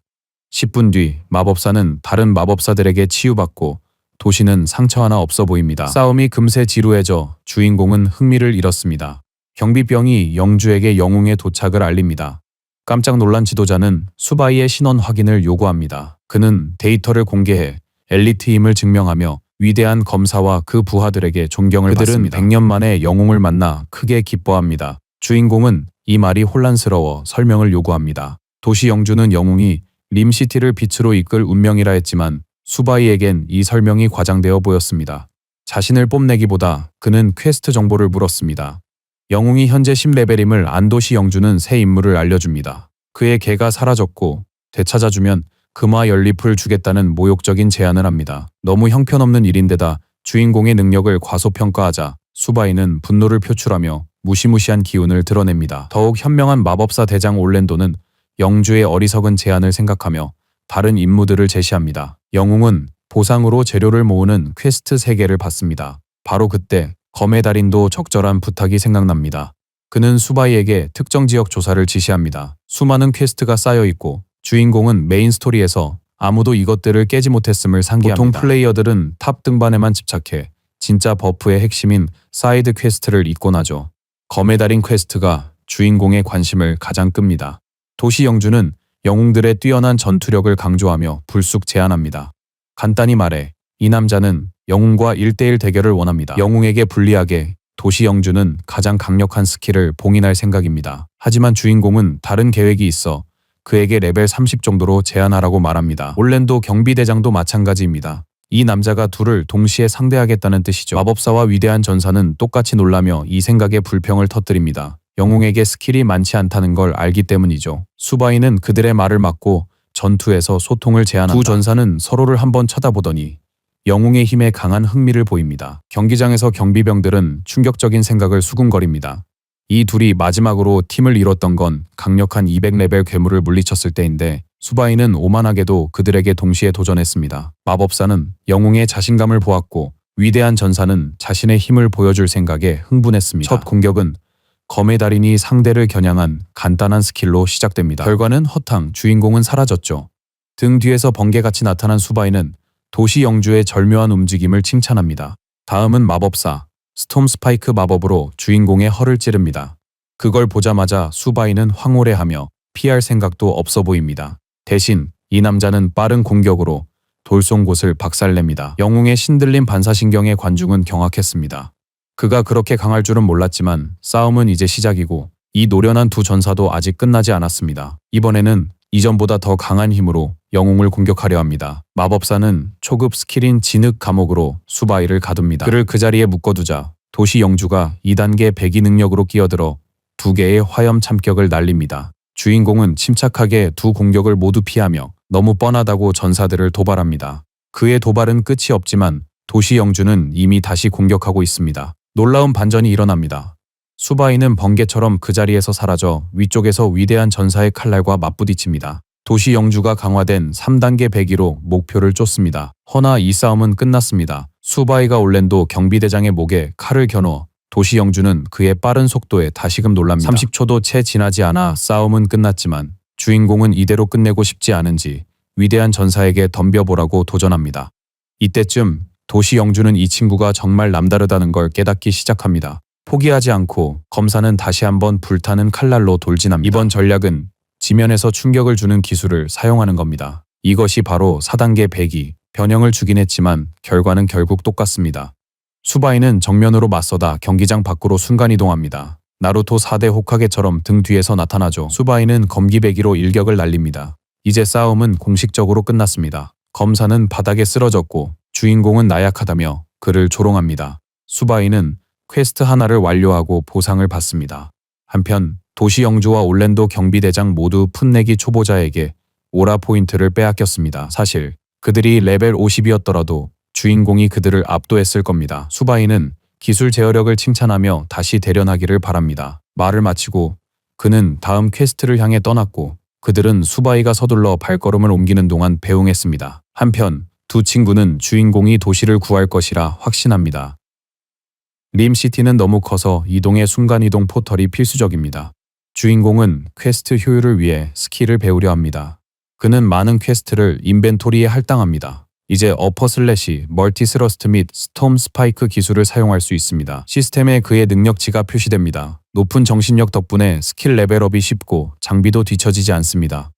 10분 뒤 마법사는 다른 마법사들에게 치유받고 도시는 상처 하나 없어 보입니다. 싸움이 금세 지루해져 주인공은 흥미를 잃었습니다. 경비병이 영주에게 영웅의 도착을 알립니다. 깜짝 놀란 지도자는 수바이의 신원 확인을 요구합니다. 그는 데이터를 공개해 엘리트임을 증명하며 위대한 검사와 그 부하들에게 존경을 받습니다. 100년 만에 영웅을 만나 크게 기뻐합니다. 주인공은 이 말이 혼란스러워 설명을 요구합니다. 도시 영주는 영웅이 림시티를 빛으로 이끌 운명이라 했지만 수바이에겐 이 설명이 과장되어 보였습니다. 자신을 뽐내기보다 그는 퀘스트 정보를 물었습니다. 영웅이 현재 10레벨임을 안도시 영주는 새 임무를 알려줍니다. 그의 개가 사라졌고 되찾아주면 금화 연립을 주겠다는 모욕적인 제안을 합니다. 너무 형편없는 일인데다 주인공의 능력을 과소평가하자 수바이는 분노를 표출하며 무시무시한 기운을 드러냅니다. 더욱 현명한 마법사 대장 올랜도는 영주의 어리석은 제안을 생각하며 다른 임무들을 제시합니다. 영웅은 보상으로 재료를 모으는 퀘스트 3개를 받습니다. 바로 그때 검의 달인도 적절한 부탁이 생각납니다. 그는 수바이에게 특정 지역 조사를 지시합니다. 수많은 퀘스트가 쌓여 있고 주인공은 메인 스토리에서 아무도 이것들을 깨지 못했음을 상기합니다. 보통 플레이어들은 탑 등반에만 집착해 진짜 버프의 핵심인 사이드 퀘스트를 잊곤 하죠. 검의 달인 퀘스트가 주인공의 관심을 가장 끕니다. 도시 영주는 영웅들의 뛰어난 전투력을 강조하며 불쑥 제안합니다. 간단히 말해 이 남자는 영웅과 1대1 대결을 원합니다. 영웅에게 불리하게 도시 영주는 가장 강력한 스킬을 봉인할 생각입니다. 하지만 주인공은 다른 계획이 있어 그에게 레벨 30 정도로 제한하라고 말합니다. 올랜도 경비대장도 마찬가지입니다. 이 남자가 둘을 동시에 상대하겠다는 뜻이죠. 마법사와 위대한 전사는 똑같이 놀라며 이 생각에 불평을 터뜨립니다. 영웅에게 스킬이 많지 않다는 걸 알기 때문이죠. 수바이는 그들의 말을 막고 전투에서 소통을 제안한다. 두 전사는 서로를 한번 쳐다보더니 영웅의 힘에 강한 흥미를 보입니다. 경기장에서 경비병들은 충격적인 생각을 수군거립니다. 이 둘이 마지막으로 팀을 이뤘던 건 강력한 200레벨 괴물을 물리쳤을 때인데 수바이는 오만하게도 그들에게 동시에 도전했습니다. 마법사는 영웅의 자신감을 보았고 위대한 전사는 자신의 힘을 보여줄 생각에 흥분했습니다. 첫 공격은 검의 달인이 상대를 겨냥한 간단한 스킬로 시작됩니다. 결과는 허탕, 주인공은 사라졌죠. 등 뒤에서 번개같이 나타난 수바이는 도시 영주의 절묘한 움직임을 칭찬합니다. 다음은 마법사, 스톰 스파이크 마법으로 주인공의 허를 찌릅니다. 그걸 보자마자 수바이는 황홀해하며 피할 생각도 없어 보입니다. 대신 이 남자는 빠른 공격으로 돌쏜 곳을 박살냅니다. 영웅의 신들린 반사신경의 관중은 경악했습니다. 그가 그렇게 강할 줄은 몰랐지만 싸움은 이제 시작이고 이 노련한 두 전사도 아직 끝나지 않았습니다. 이번에는 이전보다 더 강한 힘으로 영웅을 공격하려 합니다. 마법사는 초급 스킬인 진흙 감옥으로 수바이를 가둡니다. 그를 그 자리에 묶어두자 도시 영주가 2단계 배기 능력으로 끼어들어 2개의 화염 참격을 날립니다. 주인공은 침착하게 두 공격을 모두 피하며 너무 뻔하다고 전사들을 도발합니다. 그의 도발은 끝이 없지만 도시 영주는 이미 다시 공격하고 있습니다. 놀라운 반전이 일어납니다. 수바이는 번개처럼 그 자리에서 사라져 위쪽에서 위대한 전사의 칼날과 맞부딪힙니다. 도시 영주가 강화된 3단계 배기로 목표를 쫓습니다. 허나 이 싸움은 끝났습니다. 수바이가 올랜도 경비대장의 목에 칼을 겨누어 도시 영주는 그의 빠른 속도에 다시금 놀랍니다. 30초도 채 지나지 않아 싸움은 끝났지만 주인공은 이대로 끝내고 싶지 않은지 위대한 전사에게 덤벼보라고 도전합니다. 이때쯤 도시 영주는 이 친구가 정말 남다르다는 걸 깨닫기 시작합니다. 포기하지 않고 검사는 다시 한번 불타는 칼날로 돌진합니다. 이번 전략은 지면에서 충격을 주는 기술을 사용하는 겁니다. 이것이 바로 4단계 배기, 변형을 주긴 했지만 결과는 결국 똑같습니다. 수바이는 정면으로 맞서다 경기장 밖으로 순간이동합니다. 나루토 4대 호카게처럼 등 뒤에서 나타나죠. 수바이는 검기배기로 일격을 날립니다. 이제 싸움은 공식적으로 끝났습니다. 검사는 바닥에 쓰러졌고 주인공은 나약하다며 그를 조롱합니다. 수바이는 퀘스트 하나를 완료하고 보상을 받습니다. 한편 도시 영주와 올랜도 경비대장 모두 풋내기 초보자에게 오라 포인트를 빼앗겼습니다. 사실 그들이 레벨 50이었더라도 주인공이 그들을 압도했을 겁니다. 수바이는 기술 제어력을 칭찬하며 다시 대련하기를 바랍니다. 말을 마치고 그는 다음 퀘스트를 향해 떠났고 그들은 수바이가 서둘러 발걸음을 옮기는 동안 배웅했습니다. 한편 두 친구는 주인공이 도시를 구할 것이라 확신합니다. 림시티는 너무 커서 이동의 순간이동 포털이 필수적입니다. 주인공은 퀘스트 효율을 위해 스킬을 배우려 합니다. 그는 많은 퀘스트를 인벤토리에 할당합니다. 이제 어퍼 슬래시, 멀티 스러스트 및 스톰 스파이크 기술을 사용할 수 있습니다. 시스템에 그의 능력치가 표시됩니다. 높은 정신력 덕분에 스킬 레벨업이 쉽고 장비도 뒤처지지 않습니다.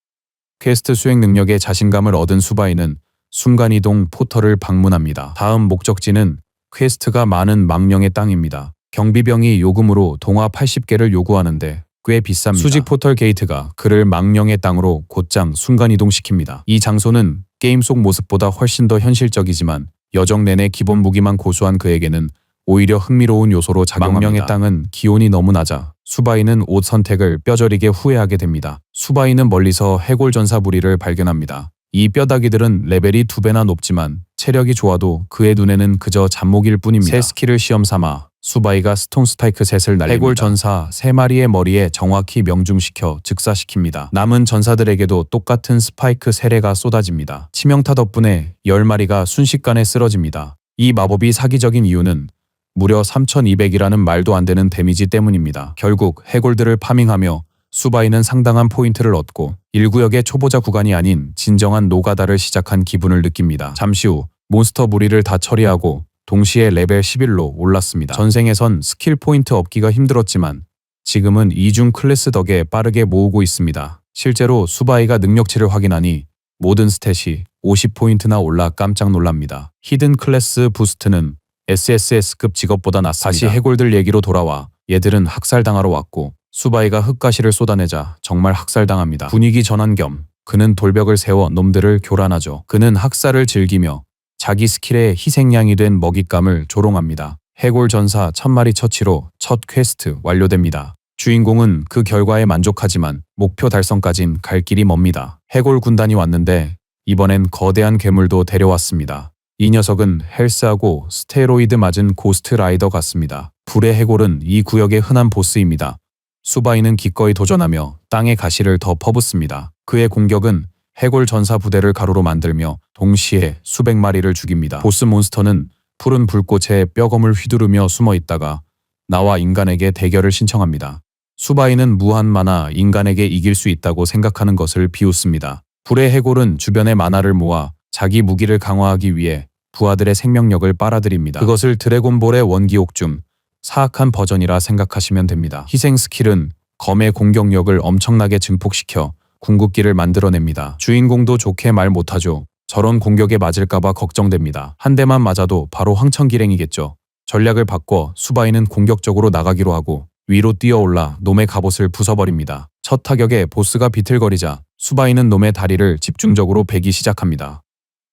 퀘스트 수행 능력에 자신감을 얻은 수바이는 순간이동 포털을 방문합니다. 다음 목적지는 퀘스트가 많은 망령의 땅입니다. 경비병이 요금으로 동화 80개를 요구하는데 꽤 비쌉니다. 수직 포털 게이트가 그를 망령의 땅으로 곧장 순간이동시킵니다. 이 장소는 게임 속 모습보다 훨씬 더 현실적이지만 여정 내내 기본 무기만 고수한 그에게는 오히려 흥미로운 요소로 작용합니다. 망령의 땅은 기온이 너무 낮아 수바이는 옷 선택을 뼈저리게 후회하게 됩니다. 수바이는 멀리서 해골 전사 무리를 발견합니다. 이 뼈다귀들은 레벨이 2배나 높지만 체력이 좋아도 그의 눈에는 그저 잡목일 뿐입니다. 새 스킬을 시험 삼아 수바이가 스톤 스파이크 셋을 날립니다. 해골 전사 3마리의 머리에 정확히 명중시켜 즉사시킵니다. 남은 전사들에게도 똑같은 스파이크 세례가 쏟아집니다. 치명타 덕분에 10마리가 순식간에 쓰러집니다. 이 마법이 사기적인 이유는 무려 3200이라는 말도 안 되는 데미지 때문입니다. 결국 해골들을 파밍하며 수바이는 상당한 포인트를 얻고 1구역의 초보자 구간이 아닌 진정한 노가다를 시작한 기분을 느낍니다. 잠시 후 몬스터 무리를 다 처리하고 동시에 레벨 11로 올랐습니다. 전생에선 스킬 포인트 얻기가 힘들었지만 지금은 이중 클래스 덕에 빠르게 모으고 있습니다. 실제로 수바이가 능력치를 확인하니 모든 스탯이 50포인트나 올라 깜짝 놀랍니다. 히든 클래스 부스트는 SSS급 직업보다 낮습니다. 다시 해골들 얘기로 돌아와 얘들은 학살당하러 왔고 수바이가 흙가시를 쏟아내자 정말 학살당합니다. 분위기 전환 겸 그는 돌벽을 세워 놈들을 교란하죠. 그는 학살을 즐기며 자기 스킬의 희생양이 된 먹잇감을 조롱합니다. 해골 전사 1000마리 처치로 첫 퀘스트 완료됩니다. 주인공은 그 결과에 만족하지만 목표 달성까진 갈 길이 멉니다. 해골 군단이 왔는데 이번엔 거대한 괴물도 데려왔습니다. 이 녀석은 헬스하고 스테로이드 맞은 고스트 라이더 같습니다. 불의 해골은 이 구역의 흔한 보스입니다. 수바이는 기꺼이 도전하며 땅의 가시를 더 퍼붓습니다. 그의 공격은 해골 전사 부대를 가루로 만들며 동시에 수백 마리를 죽입니다. 보스 몬스터는 푸른 불꽃에 뼈검을 휘두르며 숨어 있다가 나와 인간에게 대결을 신청합니다. 수바이는 무한 마나 인간에게 이길 수 있다고 생각하는 것을 비웃습니다. 불의 해골은 주변의 마나를 모아 자기 무기를 강화하기 위해 부하들의 생명력을 빨아들입니다. 그것을 드래곤볼의 원기옥 중 사악한 버전이라 생각하시면 됩니다. 희생 스킬은 검의 공격력을 엄청나게 증폭시켜 궁극기를 만들어냅니다. 주인공도 좋게 말 못하죠. 저런 공격에 맞을까봐 걱정됩니다. 한 대만 맞아도 바로 황천길행이겠죠. 전략을 바꿔 수바이는 공격적으로 나가기로 하고 위로 뛰어올라 놈의 갑옷을 부숴버립니다. 첫 타격에 보스가 비틀거리자 수바이는 놈의 다리를 집중적으로 베기 시작합니다.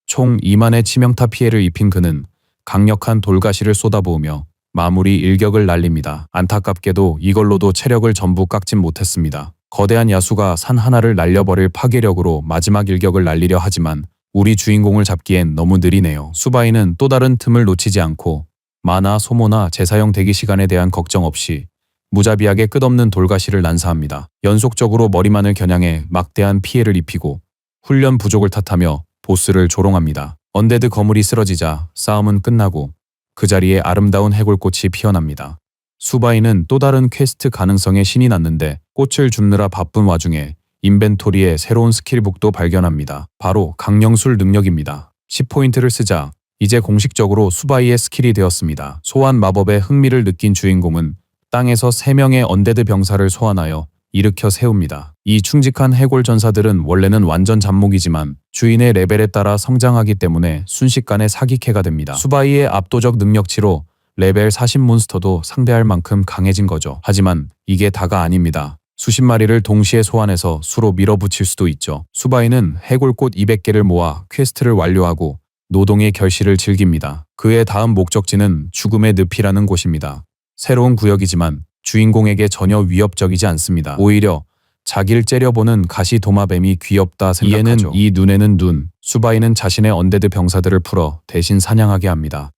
총 2만의 치명타 피해를 입힌 그는 강력한 돌가시를 쏟아부으며 마무리 일격을 날립니다. 안타깝게도 이걸로도 체력을 전부 깎진 못했습니다. 거대한 야수가 산 하나를 날려버릴 파괴력으로 마지막 일격을 날리려 하지만 우리 주인공을 잡기엔 너무 느리네요. 수바이는 또 다른 틈을 놓치지 않고 마나 소모나 재사용 대기 시간에 대한 걱정 없이 무자비하게 끝없는 돌가시를 난사합니다. 연속적으로 머리만을 겨냥해 막대한 피해를 입히고 훈련 부족을 탓하며 보스를 조롱합니다. 언데드 거물이 쓰러지자 싸움은 끝나고 그 자리에 아름다운 해골꽃이 피어납니다. 수바이는 또 다른 퀘스트 가능성에 신이 났는데 꽃을 줍느라 바쁜 와중에 인벤토리에 새로운 스킬북도 발견합니다. 바로 강령술 능력입니다. 10포인트를 쓰자 이제 공식적으로 수바이의 스킬이 되었습니다. 소환 마법에 흥미를 느낀 주인공은 땅에서 3명의 언데드 병사를 소환하여 일으켜 세웁니다. 이 충직한 해골 전사들은 원래는 완전 잡목이지만 주인의 레벨에 따라 성장하기 때문에 순식간에 사기캐가 됩니다. 수바이의 압도적 능력치로 레벨 40 몬스터도 상대할 만큼 강해진 거죠. 하지만 이게 다가 아닙니다. 수십 마리를 동시에 소환해서 수로 밀어붙일 수도 있죠. 수바이는 해골꽃 200개를 모아 퀘스트를 완료하고 노동의 결실을 즐깁니다. 그의 다음 목적지는 죽음의 늪이라는 곳입니다. 새로운 구역이지만 주인공에게 전혀 위협적이지 않습니다. 오히려 자기를 째려보는 가시 도마뱀이 귀엽다 생각하죠. 이에는 이 눈에는 눈, 수바이는 자신의 언데드 병사들을 풀어 대신 사냥하게 합니다.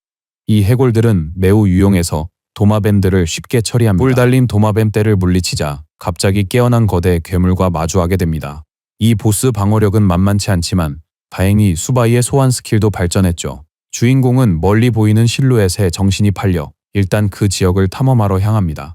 이 해골들은 매우 유용해서 도마뱀들을 쉽게 처리합니다. 뿔 달린 도마뱀 떼를 물리치자 갑자기 깨어난 거대 괴물과 마주하게 됩니다. 이 보스 방어력은 만만치 않지만 다행히 수바이의 소환 스킬도 발전했죠. 주인공은 멀리 보이는 실루엣에 정신이 팔려 일단 그 지역을 탐험하러 향합니다.